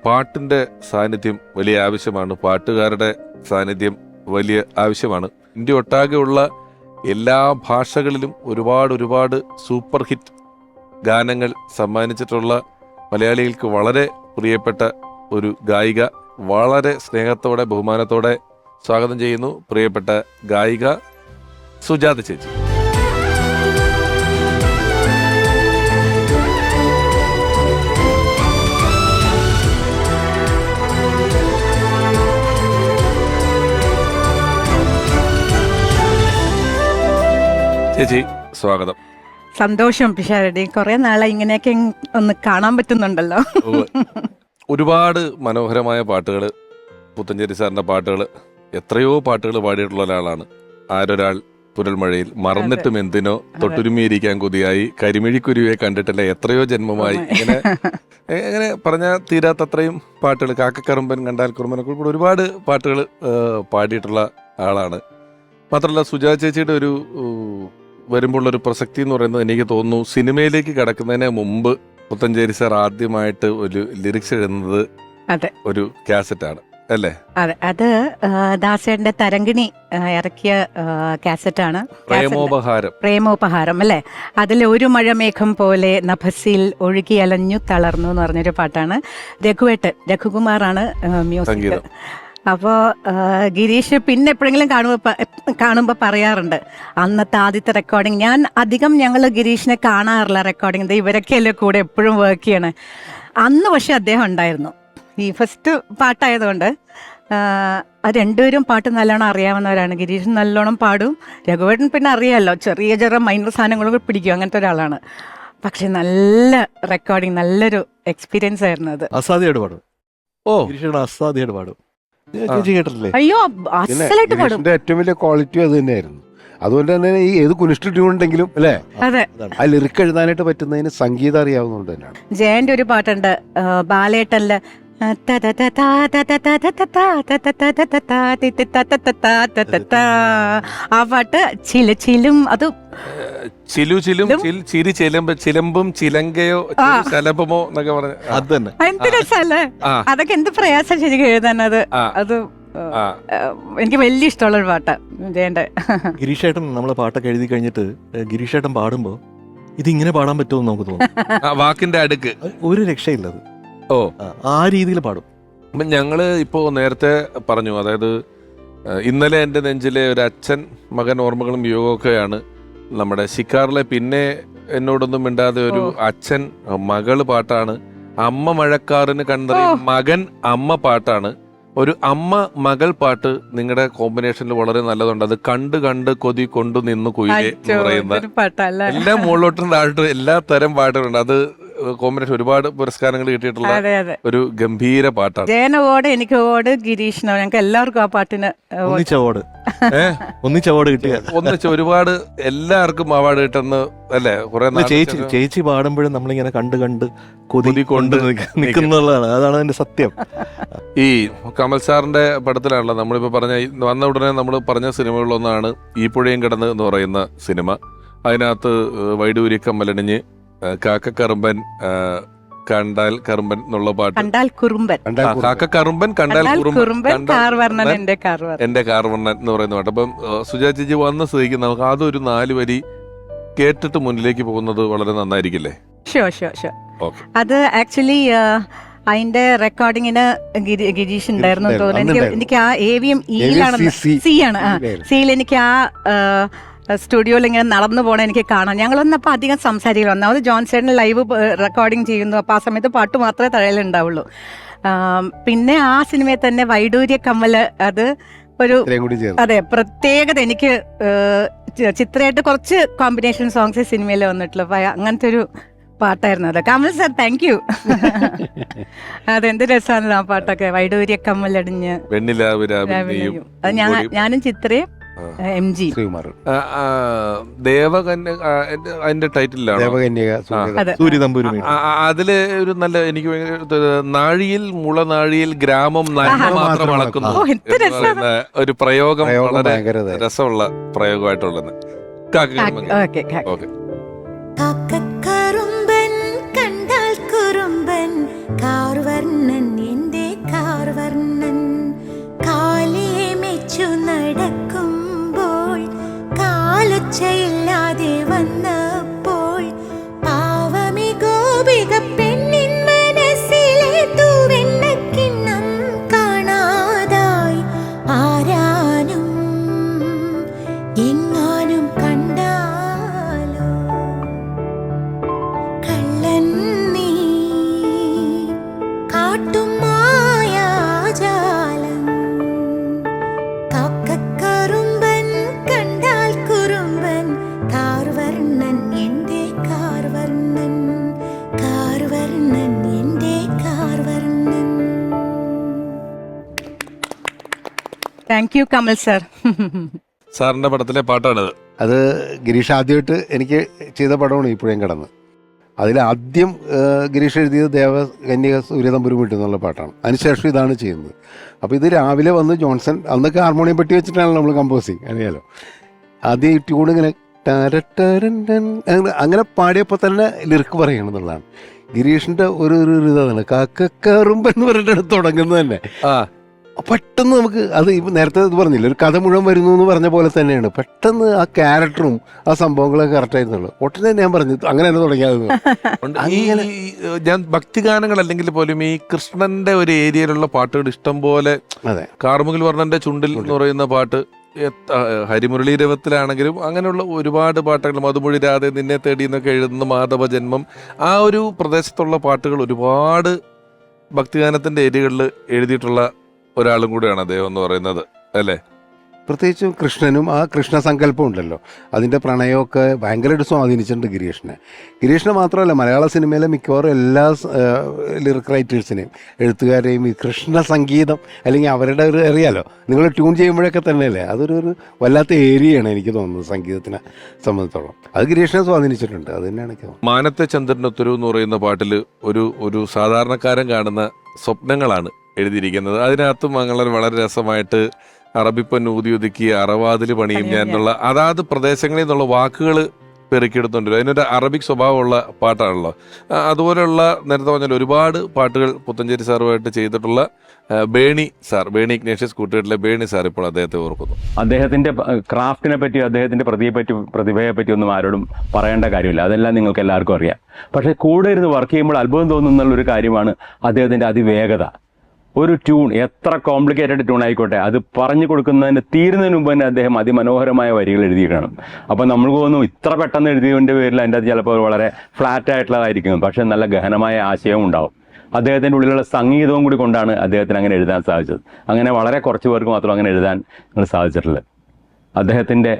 പാട്ടിന്റെ സാന്നിധ്യം വലിയ ആവശ്യമാണ്, പാട്ടുകാരുടെ സാന്നിധ്യം വലിയ ആവശ്യമാണ്. ഇന്ത്യ ഒട്ടാകെയുള്ള എല്ലാ ഭാഷകളിലും ഒരുപാട് സൂപ്പർ ഹിറ്റ് ഗാനങ്ങൾ സമ്മാനിച്ചിട്ടുള്ള മലയാളികൾക്ക് വളരെ പ്രിയപ്പെട്ട ഒരു ഗായിക, വളരെ സ്നേഹത്തോടെ ബഹുമാനത്തോടെ സ്വാഗതം ചെയ്യുന്നു പ്രിയപ്പെട്ട ഗായിക സുജാത ചേച്ചി. ചേച്ചി സ്വാഗതം. സന്തോഷം പിഷാരടി, കുറെ നാളായി ഇങ്ങനെയൊക്കെ ഒന്ന് കാണാൻ പറ്റുന്നുണ്ടല്ലോ. ഒരുപാട് മനോഹരമായ പാട്ടുകൾ, പുത്തഞ്ചേരി സാറിന്റെ പാട്ടുകൾ, എത്രയോ പാട്ടുകൾ പാടിയിട്ടുള്ള ഒരാളാണ്. ആരൊരാൾ പുരൽമഴയിൽ, മറന്നിട്ടും എന്തിനോ, തൊട്ടുരുമിയിരിക്കാൻ കൊതിയായി, കരിമിഴിക്കുരുവിയെ കണ്ടിട്ടില്ല, എത്രയോ ജന്മമായി, ഇങ്ങനെ എങ്ങനെ പറഞ്ഞാൽ തീരാത്തത്രയും പാട്ടുകൾ, കാക്കക്കറുമ്പൻ, കണ്ടാൽ കുറുമ്പനൊക്കെ കൂടെ ഒരുപാട് പാട്ടുകൾ പാടിയിട്ടുള്ള ആളാണ്. മാത്രമല്ല സുജാ ചേച്ചിയുടെ ഒരു വരുമ്പോഴുള്ളൊരു പ്രസക്തി എന്ന് പറയുന്നത് എനിക്ക് തോന്നുന്നു സിനിമയിലേക്ക് കടക്കുന്നതിന് മുമ്പ് പുത്തഞ്ചേരി സാർ ആദ്യമായിട്ട് ഒരു ലിറിക്സ് എഴുതുന്നത് അതെ. ഒരു കാസറ്റാണ് അല്ലേ? അതെ, അത് ദാസേട്ടന്റെ തരങ്കിണി ഇറക്കിയ കാസറ്റാണ്. പ്രേമോപഹാരം അല്ലേ? അതിൽ ഒരു മഴമേഘം പോലെ നഭസിൽ ഒഴുകി അലഞ്ഞു തളർന്നു എന്ന് പറഞ്ഞൊരു പാട്ടാണ്. രഘുകുമാറാണ് മ്യൂസിക്. അപ്പോൾ ഗിരീഷ് പിന്നെ എപ്പോഴെങ്കിലും കാണുമ്പോൾ പറയാറുണ്ട് അന്നത്തെ ആദ്യത്തെ റെക്കോർഡിങ്. ഞങ്ങൾ ഗിരീഷിനെ കാണാറില്ല റെക്കോർഡിങ്, ഇവരൊക്കെയല്ലേ കൂടെ എപ്പോഴും വർക്ക് ചെയ്യണേ. അന്ന് പക്ഷെ അദ്ദേഹം ഉണ്ടായിരുന്നു. ഈ ഫസ്റ്റ് പാട്ടായതുകൊണ്ട് രണ്ടുപേരും പാട്ട് നല്ലോണം അറിയാവുന്നവരാണ്. ഗിരീഷ് നല്ലോണം പാടും, രഘുവേട്ടൻ പിന്നെ അറിയാമല്ലോ ചെറിയ ചെറിയ മൈനർ സാധനങ്ങളൊക്കെ പിടിക്കും, അങ്ങനത്തെ ഒരാളാണ്. പക്ഷെ നല്ല റെക്കോർഡിങ്, നല്ലൊരു എക്സ്പീരിയൻസ് ആയിരുന്നു അത്. അസാധ്യമായിട്ട് പാടും. ഓ, ഗിരീഷേട്ടൻ അസാധ്യമായിട്ട് പാടും. ചേച്ചി കേട്ടിട്ടില്ലേ? അയ്യോ, അസലായിട്ട് പാടും. ഗിരീഷിന്റെ ഏറ്റവും വലിയ ക്വാളിറ്റി അത് തന്നെയായിരുന്നു. അതുകൊണ്ട് തന്നെ ഈ ഏത് കുനിഷ്ട ട്യൂൺ ഉണ്ടെങ്കിലും അല്ലേ, അതെ, ആ ലിറിക്ക് എഴുതാനായിട്ട് പറ്റുന്നതിന് സംഗീതം അറിയാവുന്നതുകൊണ്ട് തന്നെയാണ്. ജയന്റെ ഒരു പാട്ടുണ്ട് ബാലേട്ടനില്, ആ പാട്ട് ചിലും അത് ചിലമ്പും ചിലങ്കയോ ശലഭമോ എന്നൊക്കെ പറഞ്ഞു. അത് തന്നെ. എന്ത് രസല്ലേ അതൊക്കെ, എന്ത് പ്രയാസം ശരിക്കും എഴുതാൻ. അത് എനിക്ക് വലിയ ഇഷ്ടമുള്ള ഒരു പാട്ടാ ജയന്റെ. ഗിരീഷേട്ടൻ നമ്മളെ പാട്ടൊക്കെ എഴുതി കഴിഞ്ഞിട്ട് ഗിരീഷേട്ടൻ പാടുമ്പോ ഇതിങ്ങനെ പാടാൻ പറ്റുമോ നമുക്ക് തോന്നും. വാക്കിന്റെ അടുക്ക് ഒരു രക്ഷയില്ലത്. ഓ, ആ രീതിയിൽ പാടും. അപ്പം ഞങ്ങൾ ഇപ്പോൾ നേരത്തെ പറഞ്ഞു, അതായത് ഇന്നലെ എൻ്റെ നെഞ്ചിലെ ഒരു അച്ഛൻ മകൻ ഓർമ്മകളും യോഗമൊക്കെയാണ് നമ്മുടെ ശിക്കാറിലെ. പിന്നെ എന്നോടൊന്നും മിണ്ടാതെ ഒരു അച്ഛൻ മകള് പാട്ടാണ്. അമ്മ മഴക്കാറിന് കണ്ടറി മകൻ അമ്മ പാട്ടാണ്. ഒരു അമ്മ മകൾ പാട്ട് നിങ്ങളുടെ കോമ്പിനേഷനിൽ വളരെ നല്ലതുണ്ട്. അത് കണ്ട് കണ്ട് കൊതി കൊണ്ടു നിന്ന് കുയിലെ എന്ന് പറയുന്ന എല്ലാ മുകളിലോട്ടും താഴോട്ടും എല്ലാ തരം പാട്ടുകളുണ്ട്. അത് കോമ്പിനേഷൻ ഒരുപാട് പുരസ്കാരങ്ങൾ കിട്ടിയിട്ടുള്ള ഒരു ഗംഭീര പാട്ടാണ്. ജയന ഓട്, എനിക്ക് ഓട്, ഗിരീഷിനോ, ഞങ്ങൾക്ക് എല്ലാവർക്കും ആ പാട്ടിന് ഒന്നിച്ച അവാർഡ് കിട്ടിയ ഒരുപാട് എല്ലാവർക്കും അവാർഡ് കിട്ടുന്ന അല്ലേ? കുറെ ചേച്ചി പാടുമ്പോഴും നമ്മളിങ്ങനെ കണ്ട് കണ്ട് കൊതി കൊണ്ട് നിൽക്കുന്നുള്ളതാണ്. അതാണ് അതിന്റെ സത്യം. ഈ കമൽ സാറിന്റെ പടത്തിലാണല്ലോ നമ്മളിപ്പോ പറഞ്ഞ വന്ന ഉടനെ നമ്മൾ പറഞ്ഞ സിനിമകളിലൊന്നാണ് ഈ പുഴയും കിടന്ന് എന്ന് പറയുന്ന സിനിമ. അതിനകത്ത് വൈഡൂരി കമ്മലണിഞ്ഞ് കാക്കക്കറുമ്പൻ, കണ്ടാൽ കറുമ്പൻ എന്നുള്ള പാട്ട്, കാക്കക്കറുമ്പൻ, കണ്ടാൽ കുറുമ്പൻ, എന്റെ കാർവർണ്ണൻ എന്ന് പറയുന്ന പാട്ട്. അപ്പം സുജാ ചേച്ചി വന്ന സ്ഥിതിക്ക് നമുക്ക് അതൊരു 4 വരി കേട്ടിട്ട് മുന്നിലേക്ക് പോകുന്നത് വളരെ നന്നായിരിക്കില്ലേ? അത് ആക്ച്വലി അതിന്റെ റെക്കോർഡിങ്ങിന് ഗിരീഷ് ഉണ്ടായിരുന്നു തോന്നുന്നു. എനിക്ക് ആ AVM E-ലാണ്, C-ആണ്. സിയിൽ എനിക്ക് ആ സ്റ്റുഡിയോയിൽ ഇങ്ങനെ നടന്നു പോകണം എനിക്ക് കാണാം. ഞങ്ങളൊന്നപ്പോൾ അധികം സംസാരിക്കില്ല. ഒന്നാമത് ജോൺസേട്ടൻ ലൈവ് റെക്കോർഡിങ് ചെയ്യുന്നു, അപ്പോൾ ആ സമയത്ത് പാട്ട് മാത്രമേ തഴയിലുണ്ടാവുള്ളൂ. പിന്നെ ആ സിനിമയിൽ തന്നെ വൈഡൂര്യ കമ്മല്, അത് ഒരു അതെ പ്രത്യേകത. എനിക്ക് ചിത്രയായിട്ട് കുറച്ച് കോമ്പിനേഷൻ സോങ്സ് സിനിമയിൽ വന്നിട്ടുള്ളൂ. അപ്പം അങ്ങനത്തെ ഒരു പാട്ടായിരുന്നു അത്. Kamal sir, thank you. അതെന്ത് രസമാണ് ആ പാട്ടൊക്കെ, വൈഡൂര്യ കമ്മലടിഞ്ഞ്. അത് ഞാനും ചിത്രയും MG ദേവകന്യ അതിന്റെ ടൈറ്റിലാണ്. അതില് ഒരു നല്ല, എനിക്ക് നാഴിയിൽ മുളനാഴിയിൽ ഗ്രാമം നന്മ മാത്രം അളക്കുന്നു ഒരു പ്രയോഗം വളരെ രസമുള്ള പ്രയോഗമായിട്ടുള്ളത്. ില്ലാതെ വന്നപ്പോൾ പാവമി ഗോപിക പെണ്ണിൻ മനസ്സിലെ തൂവെണ്ണക്കിണ്ണം കാണാതായി. ആരാനും എങ്ങാനും കണ്ടാലോ കള്ളൻ നീ കാട്ടും മായാജാലം. കാക്കക്കറുമ്പൻ, കണ്ടാൽ കുറുമ്പൻ, കാർവർണ്ണൻ എന്റെ കാർവർണ്ണൻ, കാർവർണ്ണൻ എന്റെ കാർവർണ്ണൻ. Thank you Kamal sir. സാറിന്റെ പടത്തിലെ പാട്ടാണത്. അത് ഗിരീഷ് ആദ്യമായിട്ട് എനിക്ക് ചെയ്ത പടമാണ് ഈ പുഴയും കടന്ന്. അതിൽ ആദ്യം ഗിരീഷ് എഴുതിയത് ദേവകന്യക സൂര്യതമ്പുരു വീട്ടിൽ നിന്നുള്ള പാട്ടാണ്. അതിനുശേഷം ഇതാണ് ചെയ്യുന്നത്. അപ്പോൾ ഇത് രാവിലെ വന്ന് ജോൺസൺ, അന്നൊക്കെ ഹാർമോണിയം പെട്ടി വെച്ചിട്ടാണ് നമ്മൾ കമ്പോസിങ്, അറിയാലോ. ആദ്യം ഈ ട്യൂൺ ഇങ്ങനെ അങ്ങനെ പാടിയപ്പോൾ തന്നെ ലിറിക്ക് പറയണം എന്നുള്ളതാണ്. ഗിരീഷിൻ്റെ ഒരു ഇതാണ് കാക്കറുമ്പൻ എന്ന് പറഞ്ഞിട്ടാണ് തുടങ്ങുന്നത് തന്നെ. പെട്ടെന്ന് നമുക്ക് അത് ഇപ്പം നേരത്തെ ഇത് പറഞ്ഞില്ല, ഒരു കഥ മുഴുവൻ വരുന്നു എന്ന് പറഞ്ഞ പോലെ തന്നെയാണ്. പെട്ടെന്ന് ആ ക്യാരക്ടറും ആ സംഭവങ്ങളൊക്കെ കറക്റ്റ് ആയിരുന്നുള്ളൂ. ഒട്ടനെ ഞാൻ പറഞ്ഞു അങ്ങനെ തന്നെ തുടങ്ങിയത്. ഞാൻ ഭക്തിഗാനങ്ങൾ അല്ലെങ്കിൽ പോലും ഈ കൃഷ്ണന്റെ ഒരു ഏരിയയിലുള്ള പാട്ടുകൾ ഇഷ്ടം പോലെ. അതെ, കാർമുകിൽ വർണ്ണന്റെ ചുണ്ടിൽ എന്ന് പറയുന്ന പാട്ട്, ഹരിമുരളി രവത്തിലാണെങ്കിലും അങ്ങനെയുള്ള ഒരുപാട് പാട്ടുകൾ, മധുമൊഴി രാധ, നിന്നെ തേടി എന്നൊക്കെ എഴുതുന്ന മാധവ ജന്മം, ആ ഒരു പ്രദേശത്തുള്ള പാട്ടുകൾ ഒരുപാട് ഭക്തിഗാനത്തിന്റെ ഏരിയകളിൽ എഴുതിയിട്ടുള്ള ഒരാളും കൂടെയാണ് അദ്ദേഹം എന്ന് പറയുന്നത്, അല്ലേ? പ്രത്യേകിച്ചും കൃഷ്ണനും ആ കൃഷ്ണസങ്കല്പം ഉണ്ടല്ലോ, അതിൻ്റെ പ്രണയമൊക്കെ ഭയങ്കരമായിട്ട് സ്വാധീനിച്ചിട്ടുണ്ട് ഗിരീഷിനെ മാത്രമല്ല, മലയാള സിനിമയിലെ മിക്കവാറും എല്ലാ ലിറിക് റൈറ്റേഴ്സിനെയും എഴുത്തുകാരെയും ഈ കൃഷ്ണ സംഗീതം അല്ലെങ്കിൽ അവരുടെ ഒരു അറിയാലോ, നിങ്ങൾ ട്യൂൺ ചെയ്യുമ്പോഴൊക്കെ തന്നെയല്ലേ, അതൊരു വല്ലാത്ത ഏരിയയാണ് എനിക്ക് തോന്നുന്നത് സംഗീതത്തിനെ സംബന്ധിച്ചോളം. അത് ഗിരീഷിനെ സ്വാധീനിച്ചിട്ടുണ്ട്. അത് തന്നെയാണ് എനിക്ക് തോന്നുന്നത്. മാനത്തെ ചന്ദ്രനൊത്തുരു എന്ന് പറയുന്ന പാട്ടിൽ ഒരു സാധാരണക്കാരൻ കാണുന്ന സ്വപ്നങ്ങളാണ് എഴുതിയിരിക്കുന്നത്. അതിനകത്തും അങ്ങനെ വളരെ രസമായിട്ട് അറബിപ്പൻ ഊതി അറവാതിൽ പണിയും ഞാൻ എന്നുള്ള അതാത് പ്രദേശങ്ങളിൽ നിന്നുള്ള വാക്കുകൾ പെറുക്കിയെടുത്തുണ്ടല്ലോ. അതിനൊരു അറബിക് സ്വഭാവമുള്ള പാട്ടാണല്ലോ. അതുപോലെയുള്ള നേരത്തെ പറഞ്ഞാൽ ഒരുപാട് പാട്ടുകൾ പുത്തഞ്ചേരി സാറുമായിട്ട് ചെയ്തിട്ടുള്ള ബേണി ഇഗ്നേഷ്യസ് കൂട്ടുകെട്ടിലെ ബേണി സാർ ഇപ്പോൾ അദ്ദേഹത്തെ ഓർക്കുന്നു. അദ്ദേഹത്തിന്റെ ക്രാഫ്റ്റിനെ പറ്റി, അദ്ദേഹത്തിന്റെ പ്രതിഭയെ പറ്റി ഒന്നും ആരോടും പറയേണ്ട കാര്യമില്ല, അതെല്ലാം നിങ്ങൾക്ക് എല്ലാവർക്കും അറിയാം. പക്ഷേ കൂടെ ഇരുന്ന് വർക്ക് ചെയ്യുമ്പോൾ അത്ഭുതം തോന്നുന്നുള്ളൊരു കാര്യമാണ് അദ്ദേഹത്തിന്റെ അതിവേഗത. ഒരു ട്യൂൺ എത്ര കോംപ്ലിക്കേറ്റഡ് ട്യൂൺ ആയിക്കോട്ടെ, അത് പറഞ്ഞു കൊടുക്കുന്നതിന് തീരുന്നതിന് മുമ്പ് തന്നെ അദ്ദേഹം അതിമനോഹരമായ വരികൾ എഴുതിയിടണം. അപ്പം നമ്മൾ തോന്നുന്നു ഇത്ര പെട്ടെന്ന് എഴുതിയതിൻ്റെ പേരിൽ അതിൻ്റെ അത് ചിലപ്പോൾ വളരെ ഫ്ലാറ്റ് ആയിട്ടുള്ളതായിരിക്കും, പക്ഷേ നല്ല ഗഹനമായ ആശയവും ഉണ്ടാവും. അദ്ദേഹത്തിൻ്റെ ഉള്ളിലുള്ള സംഗീതവും കൂടി കൊണ്ടാണ് അദ്ദേഹത്തിന് അങ്ങനെ എഴുതാൻ സാധിച്ചത്. അങ്ങനെ വളരെ കുറച്ച് പേർക്ക് മാത്രം അങ്ങനെ എഴുതാൻ സാധിച്ചിട്ടുള്ളത്. അദ്ദേഹത്തിൻ്റെ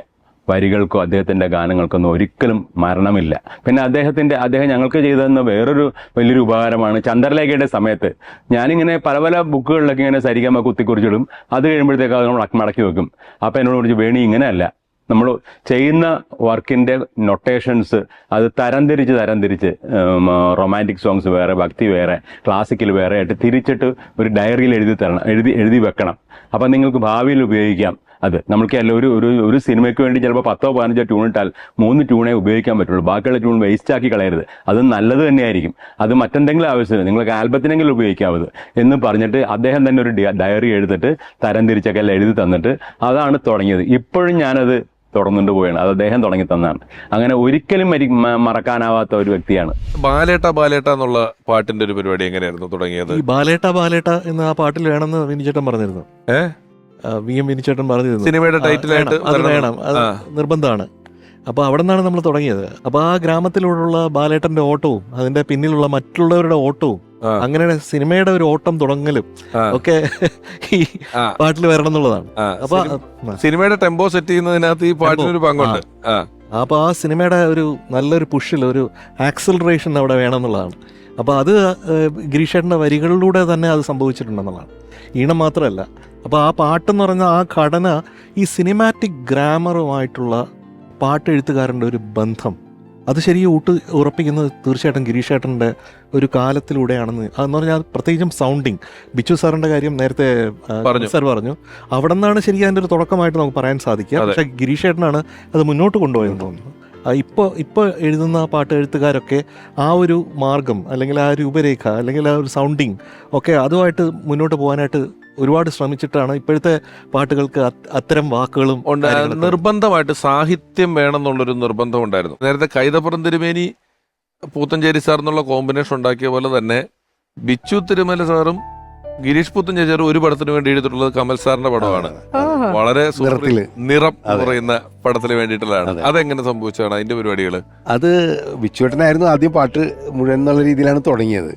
വരികൾക്കോ അദ്ദേഹത്തിൻ്റെ ഗാനങ്ങൾക്കൊന്നും ഒരിക്കലും മരണമില്ല. പിന്നെ അദ്ദേഹം ഞങ്ങൾക്ക് ചെയ്തതെന്ന വേറൊരു വലിയൊരു ഉപകാരമാണ്, ചന്ദ്രലേഖയുടെ സമയത്ത് ഞാനിങ്ങനെ പല ബുക്കുകളിലൊക്കെ ഇങ്ങനെ സരിഗമ കുത്തിക്കുറിച്ചിടും. അത് കഴിയുമ്പോഴത്തേക്ക് അത് നമ്മൾ മടക്കി വെക്കും. അപ്പോൾ എന്നോട് കുറിച്ച് വേണി ഇങ്ങനെയല്ല, നമ്മൾ ചെയ്യുന്ന വർക്കിൻ്റെ നൊട്ടേഷൻസ് അത് തരംതിരിച്ച് റൊമാൻറ്റിക് സോങ്സ് വേറെ, ഭക്തി വേറെ, ക്ലാസിക്കൽ വേറെ ആയിട്ട് തിരിച്ചിട്ട് ഒരു ഡയറിയിൽ എഴുതി വെക്കണം. അപ്പം നിങ്ങൾക്ക് ഭാവിയിൽ ഉപയോഗിക്കാം. അത് നമുക്ക് അല്ല ഒരു സിനിമയ്ക്ക് വേണ്ടി ചിലപ്പോൾ 10-15 ട്യൂൺ ഇട്ടാൽ 3 ട്യൂണേ ഉപയോഗിക്കാൻ പറ്റുള്ളൂ. ബാക്കിയുള്ള ട്യൂൺ വേസ്റ്റ് ആക്കി കളയരുത്, അത് നല്ലത് തന്നെയായിരിക്കും. അത് മറ്റെന്തെങ്കിലും ആവശ്യമില്ല, നിങ്ങൾക്ക് ആൽബത്തിനെങ്കിലും ഉപയോഗിക്കാവത് എന്ന് പറഞ്ഞിട്ട് അദ്ദേഹം തന്നെ ഒരു ഡയറി എഴുതിട്ട് തരംതിരിച്ചൊക്കെ എല്ലാം എഴുതി തന്നിട്ട് അതാണ് തുടങ്ങിയത്. ഇപ്പോഴും ഞാനത് തുടർന്നുകൊണ്ട് പോയാണ്, അത് അദ്ദേഹം തുടങ്ങി തന്നാണ്. അങ്ങനെ ഒരിക്കലും മറക്കാനാവാത്ത ഒരു വ്യക്തിയാണ്. ബാലേട്ട എന്നുള്ള പാട്ടിന്റെ ഒരു പരിപാടി എങ്ങനെയായിരുന്നു തുടങ്ങിയത്? ഈ ബാലേട്ട എന്ന് ആ പാട്ടിൽ വേണമെന്ന് വിനിച്ചേട്ടൻ പറഞ്ഞിരുന്നു. വിനിച്ചേട്ടൻ പറഞ്ഞിരുന്നു സിനിമയുടെ ടൈറ്റിലായിട്ട് അത് വേണം, അത് നിർബന്ധമാണ്. അപ്പോൾ അവിടെ നിന്നാണ് നമ്മൾ തുടങ്ങിയത്. അപ്പോൾ ആ ഗ്രാമത്തിലുള്ള ബാലേട്ടന്റെ ഓട്ടവും അതിന്റെ പിന്നിലുള്ള മറ്റുള്ളവരുടെ ഓട്ടവും അങ്ങനെ സിനിമയുടെ ഒരു ഓട്ടം തുടങ്ങലും ഒക്കെ ഈ പാട്ടിൽ വരണം എന്നുള്ളതാണ്. അപ്പൊ സിനിമയുടെ ടെമ്പോ സെറ്റ് ചെയ്യുന്നതിനകത്ത് ഈ പാട്ടിനൊരു പങ്കുണ്ട്. അപ്പോൾ ആ സിനിമയുടെ ഒരു നല്ലൊരു പുഷിൽ ഒരു ആക്സിലറേഷൻ അവിടെ വേണം എന്നുള്ളതാണ്. അപ്പോൾ അത് ഗിരീഷേട്ടൻ്റെ വരികളിലൂടെ തന്നെ അത് സംഭവിച്ചിട്ടുണ്ടെന്നുള്ളതാണ്, ഈണം മാത്രമല്ല. അപ്പോൾ ആ പാട്ടെന്ന് പറഞ്ഞാൽ ആ ഘടന ഈ സിനിമാറ്റിക് ഗ്രാമറുമായിട്ടുള്ള പാട്ടെഴുത്തുകാരൻ്റെ ഒരു ബന്ധം അത് ശരിക്കും ഉറപ്പിക്കുന്നത് തീർച്ചയായിട്ടും ഗിരീഷേട്ടൻ്റെ ഒരു കാലത്തിലൂടെയാണെന്ന്. അതെന്ന് പറഞ്ഞാൽ പ്രത്യേകിച്ചും സൗണ്ടിങ്, ബിച്ചു സാറിൻ്റെ കാര്യം നേരത്തെ സാർ പറഞ്ഞു, അവിടെ നിന്നാണ് ശരിക്കും അതിൻ്റെ ഒരു തുടക്കമായിട്ട് നമുക്ക് പറയാൻ സാധിക്കുക. പക്ഷേ ഗിരീഷേട്ടനാണ് അത് മുന്നോട്ട് കൊണ്ടുപോയെന്ന് തോന്നുന്നു. ഇപ്പോൾ എഴുതുന്ന പാട്ട് എഴുത്തുകാരൊക്കെ ആ ഒരു മാർഗം അല്ലെങ്കിൽ ആ രൂപരേഖ അല്ലെങ്കിൽ ആ ഒരു സൗണ്ടിങ് ഒക്കെ അതുമായിട്ട് മുന്നോട്ട് പോകാനായിട്ട് ഒരുപാട് ശ്രമിച്ചിട്ടാണ് ഇപ്പോഴത്തെ പാട്ടുകൾക്ക് അത്തരം വാക്കുകളും നിർബന്ധമായിട്ട് സാഹിത്യം വേണമെന്നുള്ളൊരു നിർബന്ധം ഉണ്ടായിരുന്നു. നേരത്തെ കൈതപ്പുറം തിരുമേനി പൂത്തഞ്ചേരി സാർ എന്നുള്ള കോമ്പിനേഷൻ ഉണ്ടാക്കിയ പോലെ തന്നെ ബിച്ചു തിരുമല സാറും ഗിരീഷ് പുത്തഞ്ചേരി ഒരു പടത്തിന് വേണ്ടി എഴുതിയിട്ടുള്ളത് കമൽ സാറിന്റെ പടമാണ്. വളരെ നിറം പറയുന്ന പടത്തിന് വേണ്ടിയിട്ടുള്ളതാണ്. അതെങ്ങനെ സംഭവിച്ചതാണ് അതിന്റെ പരിപാടികൾ? അത് ബിച്ചുവേട്ടനായിരുന്നു ആദ്യം പാട്ട് മുഴുവൻ എന്നുള്ള രീതിയിലാണ് തുടങ്ങിയത്.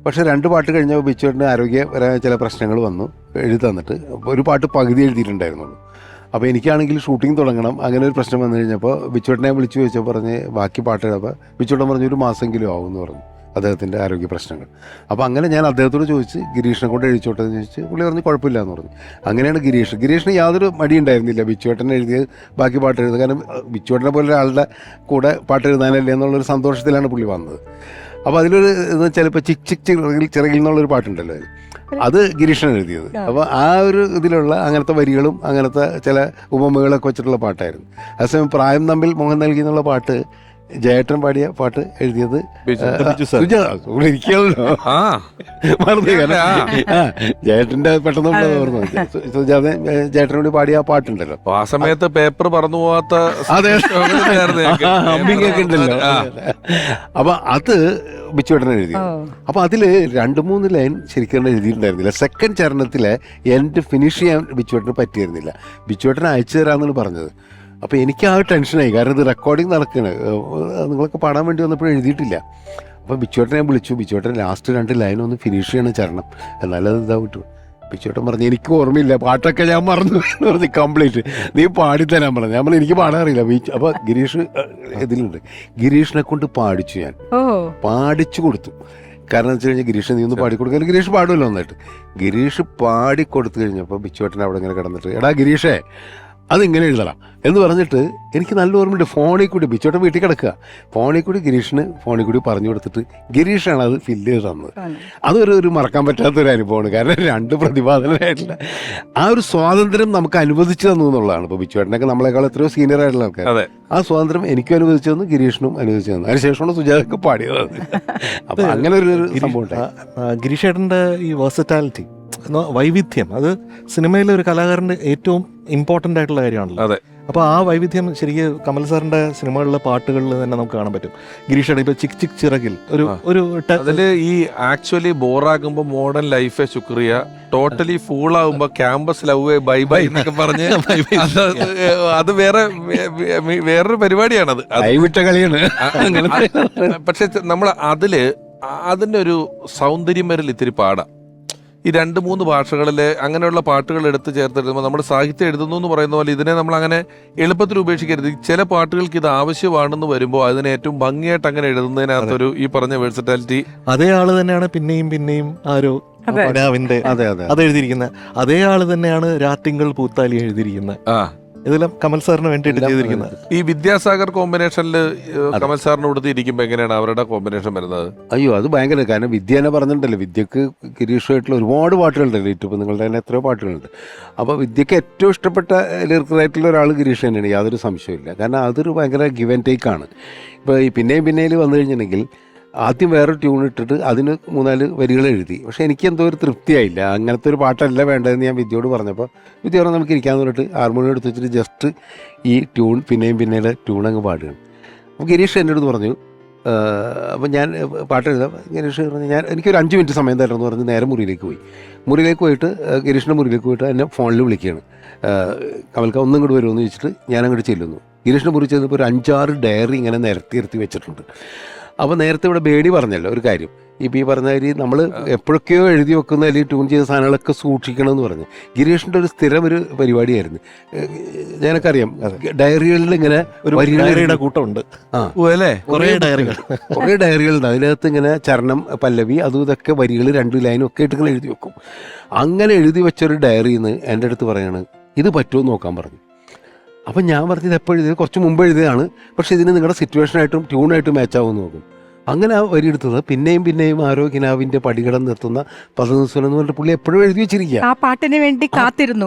പക്ഷേ 2 പാട്ട് കഴിഞ്ഞപ്പോൾ ബിച്ചുവേട്ടന് ആരോഗ്യപരമായ ചില പ്രശ്നങ്ങൾ വന്നു. എഴുതി തന്നിട്ട് ഒരു പാട്ട് പകുതി എഴുതിയിട്ടുണ്ടായിരുന്നുള്ളൂ. അപ്പോൾ എനിക്കാണെങ്കിൽ ഷൂട്ടിംഗ് തുടങ്ങണം. അങ്ങനെ ഒരു പ്രശ്നം വന്നു കഴിഞ്ഞപ്പോൾ ബിച്ചുവേട്ടനെ വിളിച്ചു ചോദിച്ചപ്പോൾ പറഞ്ഞ് ബാക്കി പാട്ട് എഴുതാപ്പോൾ ബിച്ചുവേട്ടൻ പറഞ്ഞു 1 മാസമെങ്കിലും ആവുമെന്ന് പറഞ്ഞു. അദ്ദേഹത്തിൻ്റെ ആരോഗ്യ പ്രശ്നങ്ങൾ. അപ്പോൾ അങ്ങനെ ഞാൻ അദ്ദേഹത്തോട് ചോദിച്ച് ഗിരീഷിനെ കൊണ്ട് എഴുതിച്ചോട്ടെ എന്ന് ചോദിച്ച് പുള്ളി പറഞ്ഞു കുഴപ്പമില്ല എന്ന് പറഞ്ഞു. അങ്ങനെയാണ് ഗിരീഷിന് യാതൊരു മടി ഉണ്ടായിരുന്നില്ല ബിച്ചുവേട്ടൻ എഴുതിയത് ബാക്കി പാട്ട് എഴുതുക. കാരണം ബിച്ചുവേട്ടനെ പോലെ ഒരാളുടെ കൂടെ പാട്ട് എഴുതാനല്ലേ എന്നുള്ളൊരു സന്തോഷത്തിലാണ് പുള്ളി വന്നത്. അപ്പോൾ അതിലൊരു എന്ന് വെച്ചാൽ ഇപ്പോൾ ചിക് ചിക് ചിറകിൽ എന്നുള്ളൊരു പാട്ടുണ്ടല്ലോ, അത് ഗിരീഷാണ് എഴുതിയത്. അപ്പോൾ ആ ഒരു ഇതിലുള്ള അങ്ങനത്തെ വരികളും അങ്ങനത്തെ ചില ഉപമകളൊക്കെ വെച്ചിട്ടുള്ള പാട്ടായിരുന്നു. അതേസമയം പ്രായം തമ്മിൽ മോഹൻ നൽകി എന്നുള്ള പാട്ട് ജയേട്ടൻ പാടിയ പാട്ട് എഴുതിയത് ഇരിക്കണല്ലോ മറന്നു. കാരണം ജയേട്ടൻ്റെ പെട്ടെന്ന് ഓർമ്മ സുജാതൻ ജയേട്ടൻ കൂടി പാടിയ ആ പാട്ടുണ്ടല്ലോ, ആ സമയത്ത് പേപ്പർ പറന്നു പോവാത്ത അമ്പിങ്ങൊക്കെ ഉണ്ടല്ലോ. അപ്പൊ അത് ബിച്ചുവേട്ടൻ എഴുതിയത്. അപ്പൊ അതില് 2-3 ലൈൻ ശരിക്കും എഴുതിയിട്ടുണ്ടായിരുന്നില്ല. സെക്കൻഡ് ചരണത്തിലെ എൻഡ് ഫിനിഷ് ചെയ്യാൻ ബിച്ചുവേട്ടന് പറ്റിയിരുന്നില്ല. ബിച്ചുവേട്ടൻ അയച്ചു തരാമെന്നാണ് പറഞ്ഞത്. അപ്പോൾ എനിക്ക് ആ ടെൻഷനായി, കാരണം ഇത് റെക്കോർഡിങ് നടക്കുകയാണ്, നിങ്ങളൊക്കെ പാടാൻ വേണ്ടി വന്നപ്പോൾ എഴുതിയിട്ടില്ല. അപ്പോൾ ബിച്ചുവേട്ടനെ ഞാൻ വിളിച്ചു. ബിച്ചുവേട്ടൻ ലാസ്റ്റ് 2 ലൈൻ ഒന്ന് ഫിനിഷ് ചെയ്യണം ചരണം, എന്നാലും അത് ഇതാവിട്ടു. ബിച്ചുവേട്ടൻ പറഞ്ഞു എനിക്ക് ഓർമ്മയില്ല, പാട്ടൊക്കെ ഞാൻ മറന്നു എന്ന് പറഞ്ഞ് കംപ്ലീറ്റ് നീ പാടിത്തരാൻ പറഞ്ഞു. ഞാൻ പറഞ്ഞു എനിക്ക് പാടാൻ അറിയില്ല. അപ്പോൾ ഗിരീഷ് ഇതിലുണ്ട്, ഗിരീഷിനെ കൊണ്ട് പാടിച്ചു, ഞാൻ പാടിച്ചു കൊടുത്തു. കാരണം എന്ന് വെച്ച് കഴിഞ്ഞാൽ ഗിരീഷ് നീ ഒന്ന് പാടിക്കൊടുക്കാൻ, ഗിരീഷ് പാടുമല്ലോ നന്നായിട്ട്. ഗിരീഷ് പാടിക്കൊടുത്തു കഴിഞ്ഞപ്പോൾ ബിച്ചുവേട്ടൻ അവിടെ ഇങ്ങനെ കിടന്നിട്ട് എടാ ഗിരീഷേ അതിങ്ങനെ എഴുതണം എന്ന് പറഞ്ഞിട്ട് എനിക്ക് നല്ല ഓർമ്മയുണ്ട്. ഫോണിൽ കൂടി ബിച്ചോട്ടൻ വീട്ടിൽ കിടക്കുക, ഫോണിൽ കൂടി ഗിരീഷിന് ഫോണിൽ കൂടി പറഞ്ഞു കൊടുത്തിട്ട് ഗിരീഷാണ് അത് ഫില്ല് ചെയ്ത് തന്നത്. അതൊരു മറക്കാൻ പറ്റാത്തൊരു അനുഭവമാണ്. കാരണം 2 പ്രതിപാദനമായിട്ടുള്ള ആ ഒരു സ്വാതന്ത്ര്യം നമുക്ക് അനുവദിച്ചു തന്നു എന്നുള്ളതാണ്. ഇപ്പോൾ ബിച്ചുവേട്ടനൊക്കെ നമ്മളെക്കാൾ എത്രയോ സീനിയർ ആയിട്ടുള്ള ആൾക്കാർ, ആ സ്വാതന്ത്ര്യം എനിക്കും അനുവദിച്ചു തന്നു, ഗിരീഷിനും അനുവദിച്ചു തന്നു. അതിനുശേഷമാണ് സുജാതൊക്കെ പാടിയത്. അപ്പം അങ്ങനെ ഒരു സംഭവം ഉണ്ടായി. ഗിരീഷേട്ടൻ്റെ ഈ വേഴ്സറ്റാലിറ്റി, വൈവിധ്യം, അത് സിനിമയിലെ ഒരു കലാകാരൻ്റെ ഏറ്റവും ഇമ്പോർട്ടൻ്റ് ആയിട്ടുള്ള കാര്യമാണല്ലോ. അതെ. അപ്പോൾ ആ വൈവിധ്യം ശരിക്കും കമൽ സാറിൻ്റെ സിനിമകളിലെ പാട്ടുകളിൽ തന്നെ നമുക്ക് കാണാൻ പറ്റും. ഗിരീഷേട്ടൻ ഇപ്പോൾ ചിക് ചിക് ചിറകിൽ ഒരു അതില് ഈ ആക്ച്വലി ബോറാകുമ്പോ മോഡേൺ ലൈഫെ ശുക്രിയ, ടോട്ടലി ഫൂൾ ആകുമ്പോ ക്യാമ്പസ് ലവ് ബൈ ബൈ എന്നൊക്കെ പറഞ്ഞ് അത് വേറൊരു പരിപാടിയാണത്. കളിയാണ്. പക്ഷെ നമ്മൾ അതിന്റെ ഒരു സൗന്ദര്യം വരൽ ഇത്തിരി പാടാം. ഈ 2-3 ഭാഷകളിലെ അങ്ങനെയുള്ള പാട്ടുകൾ എടുത്ത് ചേർത്തെഴുതുമ്പോൾ നമ്മുടെ സാഹിത്യം എഴുതുന്നു എന്ന് പറയുന്ന പോലെ ഇതിനെ നമ്മൾ അങ്ങനെ എളുപ്പത്തിൽ ഉപേക്ഷിക്കരുത്. ചില പാട്ടുകൾക്ക് ഇത് ആവശ്യമാണെന്ന് വരുമ്പോൾ അതിനെ ഏറ്റവും ഭംഗിയായിട്ട് അങ്ങനെ എഴുതുന്നതിനകത്തൊരു ഈ പറഞ്ഞ വേഴ്സറ്റാലിറ്റി. അതേ ആള് തന്നെയാണ് പിന്നെയും ആരോ രാവിന്റെ അത് എഴുതിയിരിക്കുന്നത്. അതേ ആള് തന്നെയാണ് രാത്തിങ്കൾ പൂത്താലി എഴുതിയിരിക്കുന്നത്. ഇതെല്ലാം കമൽ സാറിന് വേണ്ടിയിട്ട് ചെയ്തിരിക്കുന്നത്. ഈ വിദ്യാസാഗർ കോമ്പിനേഷനിൽ കമൽ സാറിന് കൊടുത്ത് ഇരിക്കുമ്പോൾ എങ്ങനെയാണ് അവരുടെ കോമ്പിനേഷൻ വരുന്നത്? അയ്യോ അത് ഭയങ്കര, കാരണം വിദ്യ തന്നെ പറഞ്ഞിട്ടുണ്ടല്ലോ, വിദ്യക്ക് ഗിരീഷുമായിട്ടുള്ള ഒരുപാട് പാട്ടുകളുണ്ടല്ലോ. ഇപ്പോൾ നിങ്ങളുടെ തന്നെ എത്രയോ പാട്ടുകളുണ്ട്. അപ്പോൾ വിദ്യക്ക് ഏറ്റവും ഇഷ്ടപ്പെട്ട ലിറിക്കലായിട്ടുള്ള ഒരാൾ ഗിരീഷ് തന്നെയാണ്, യാതൊരു സംശയമില്ല. കാരണം അതൊരു ഭയങ്കര ഗിവ് ആൻഡ് ടേക്ക് ആണ്. ഇപ്പോൾ ഈ പിന്നെയും വന്നു കഴിഞ്ഞിട്ടുണ്ടെങ്കിൽ ആദ്യം വേറൊരു ട്യൂൺ ഇട്ടിട്ട് അതിന് 3-4 വരികൾ എഴുതി. പക്ഷേ എനിക്ക് എന്തോ ഒരു തൃപ്തിയായില്ല. അങ്ങനത്തെ ഒരു പാട്ടല്ല വേണ്ടതെന്ന് ഞാൻ വിദ്യയോട് പറഞ്ഞപ്പോൾ വിദ്യ പറഞ്ഞാൽ നമുക്ക് ഇരിക്കാമെന്ന് പറഞ്ഞിട്ട് ഹാർമോണിയം എടുത്ത് വെച്ചിട്ട് ജസ്റ്റ് ഈ ട്യൂൺ പിന്നെയും ട്യൂൺ അങ്ങ് പാടുകയാണ്. അപ്പോൾ ഗിരീഷ് എൻ്റെ അടുത്ത് പറഞ്ഞു, അപ്പോൾ ഞാൻ പാട്ട് എഴുതാം. ഗിരീഷ് പറഞ്ഞു എനിക്കൊരു 5 മിനിറ്റ് സമയം തരണമെന്ന് പറഞ്ഞ് നേരെ മുറിയിലേക്ക് പോയിട്ട് ഗിരീഷിൻ്റെ മുറിയിലേക്ക് പോയിട്ട് എന്നെ ഫോണിൽ വിളിക്കുകയാണ്. കമൽക്ക ഒന്നും ഇങ്ങോട്ട് വരുമെന്ന് ചോദിച്ചിട്ട് ഞാൻ അങ്ങോട്ട് ചെല്ലുന്നു. ഗിരീഷിൻ്റെ മുറി ചെന്നപ്പോൾ ഒരു 5-6 ഡയറി ഇങ്ങനെ നിരത്തി വെച്ചിട്ടുണ്ട്. അപ്പോൾ നേരത്തെ ഇവിടെ ബേഡി പറഞ്ഞല്ലോ ഒരു കാര്യം, ഇപ്പോൾ ഈ പറഞ്ഞ കാര്യം നമ്മൾ എപ്പോഴൊക്കെയോ എഴുതി വെക്കുന്ന അല്ലെങ്കിൽ ട്യൂൺ ചെയ്ത സാധനങ്ങളൊക്കെ സൂക്ഷിക്കണമെന്ന് പറഞ്ഞു. ഗിരീഷിൻ്റെ ഒരു സ്ഥിരം ഒരു പരിപാടിയായിരുന്നു. ഞാനൊക്കറിയാം ഡയറികളിൽ ഇങ്ങനെ ഒരു ഡയറിയുടെ കൂട്ടമുണ്ട്. കുറേ ഡയറികളുണ്ട്. അതിനകത്ത് ഇങ്ങനെ ചരണം, പല്ലവി, അതും ഇതൊക്കെ വരികൾ 2 ലൈനും ഒക്കെ ആയിട്ട് ഇങ്ങനെ എഴുതി വെക്കും. അങ്ങനെ എഴുതി വെച്ചൊരു ഡയറിയിൽ നിന്ന് എൻ്റെ അടുത്ത് പറയാണ് ഇത് പറ്റുമോ നോക്കാൻ പറഞ്ഞു. അപ്പം ഞാൻ പറഞ്ഞത് എപ്പോൾ എഴുതിയത്, കുറച്ച് മുമ്പ് എഴുതിയതാണ്, പക്ഷേ ഇതിന് നിങ്ങളുടെ സിറ്റുവേഷനായിട്ടും ട്യൂണായിട്ടും മാച്ചാവുമെന്ന് നോക്കും. അങ്ങനെ ആ വരി എടുത്തത് പിന്നെയും ആരോഗ്യനാവിൻ്റെ പടികടം നിർത്തുന്ന പദനിസ്വരം എന്ന് പറഞ്ഞിട്ട് പുള്ളി എപ്പോഴും എഴുതി വെച്ചിരിക്കുക. ആ പാട്ടിന് വേണ്ടി കാത്തിരുന്നു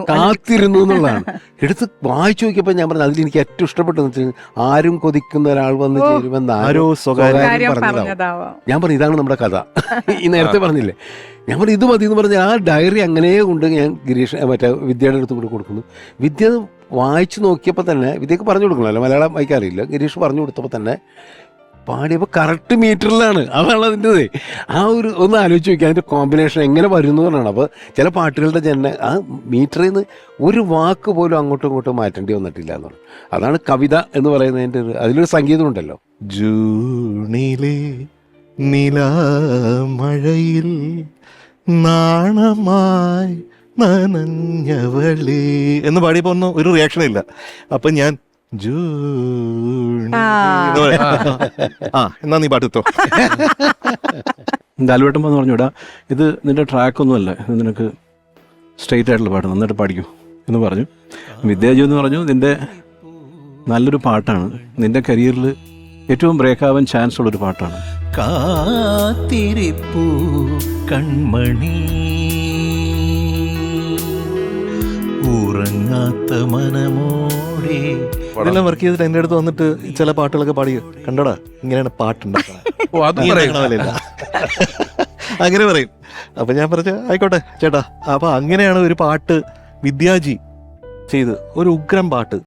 എന്നുള്ളതാണ്. എടുത്ത് വായിച്ചു നോക്കിയപ്പോൾ ഞാൻ പറഞ്ഞു അതിലെനിക്ക് ഏറ്റവും ഇഷ്ടപ്പെട്ടതെന്ന് വെച്ചാൽ ആരും കൊതിക്കുന്ന ഒരാൾ വന്ന് ചേരുമെന്ന് ആരോ സ്വകാര്യം പറഞ്ഞതാവും. ഞാൻ പറഞ്ഞു ഇതാണ് നമ്മുടെ കഥ. ഈ നേരത്തെ പറഞ്ഞില്ലേ, ഞാൻ പറഞ്ഞു ഇത് മതി എന്ന് പറഞ്ഞ് ആ ഡയറി അങ്ങനെ കൊണ്ട് ഞാൻ മറ്റേ വിദ്യയുടെ അടുത്ത് കൂടെ കൊടുക്കുന്നു. വിദ്യ വായിച്ചു നോക്കിയപ്പോൾ തന്നെ, വിദ്യക്ക് പറഞ്ഞു കൊടുക്കണമല്ലോ, മലയാളം വായിക്കാറില്ല, ഗിരീഷ് പറഞ്ഞു കൊടുത്തപ്പോൾ തന്നെ പാടിയപ്പോൾ കറക്റ്റ് മീറ്ററിലാണ്. അതാണ് അതിൻ്റെത്. ആ ഒരു ഒന്ന് ആലോചിച്ച് നോക്കി അതിൻ്റെ കോമ്പിനേഷൻ എങ്ങനെ വരുന്നു എന്നാണ്. അപ്പോൾ ചില പാട്ടുകളുടെ ആ മീറ്ററിൽ നിന്ന് ഒരു വാക്ക് പോലും അങ്ങോട്ടും ഇങ്ങോട്ടും മാറ്റേണ്ടി വന്നിട്ടില്ല എന്നാണ്. അതാണ് കവിത എന്ന് പറയുന്നതിൻ്റെ അതിലൊരു സംഗീതം ഉണ്ടല്ലോ. ജൂണിലെ നിലാമഴയിൽ നാണമായി നനഞ്ഞവളേ എന്ന് പാടിയപ്പോൾ ഒന്നും ഒരു റിയാക്ഷൻ ഇല്ല. അപ്പം ഞാൻ ജൂൺ ആ. എന്ന് പറയും. ആ എന്നാ നീ പാട്ടിത്തോ. ദാലുവേട്ടൻ വന്ന് പറഞ്ഞു, ഇടാ ഇത് നിന്റെ ട്രാക്കൊന്നുമല്ല, ഇത് നിനക്ക് സ്ട്രെയിറ്റ് ആയിട്ടുള്ള പാട്ട്, നന്നായിട്ട് പാടിക്കൂ എന്ന് പറഞ്ഞു. വിദ്യാജി എന്ന് പറഞ്ഞു, നിന്റെ നല്ലൊരു പാട്ടാണ്, നിന്റെ കരിയറിൽ ഏറ്റവും ബ്രേക്ക് ആവാൻ ചാൻസ് ഉള്ളൊരു പാട്ടാണ്. കാത്തിരിപ്പൂ കൺമണി, ഉറങ്ങാത്ത മനമോടെ. ഇതെല്ലാം വർക്ക് ചെയ്തിട്ട് എൻ്റെ അടുത്ത് വന്നിട്ട് ചില പാട്ടുകളൊക്കെ പാടി, കണ്ടോടാ ഇങ്ങനെയാണ് പാട്ടുണ്ടാക്കുന്നത്. ഓ, അത് പറയും. അങ്ങനെ പറയും. അപ്പൊ ഞാൻ പറഞ്ഞ ആയിക്കോട്ടെ ചേട്ടാ. അപ്പൊ അങ്ങനെയാണ് ഒരു പാട്ട് വിദ്യാജി ചെയ്ത്, ഒരു ഉഗ്രം പാട്ട്.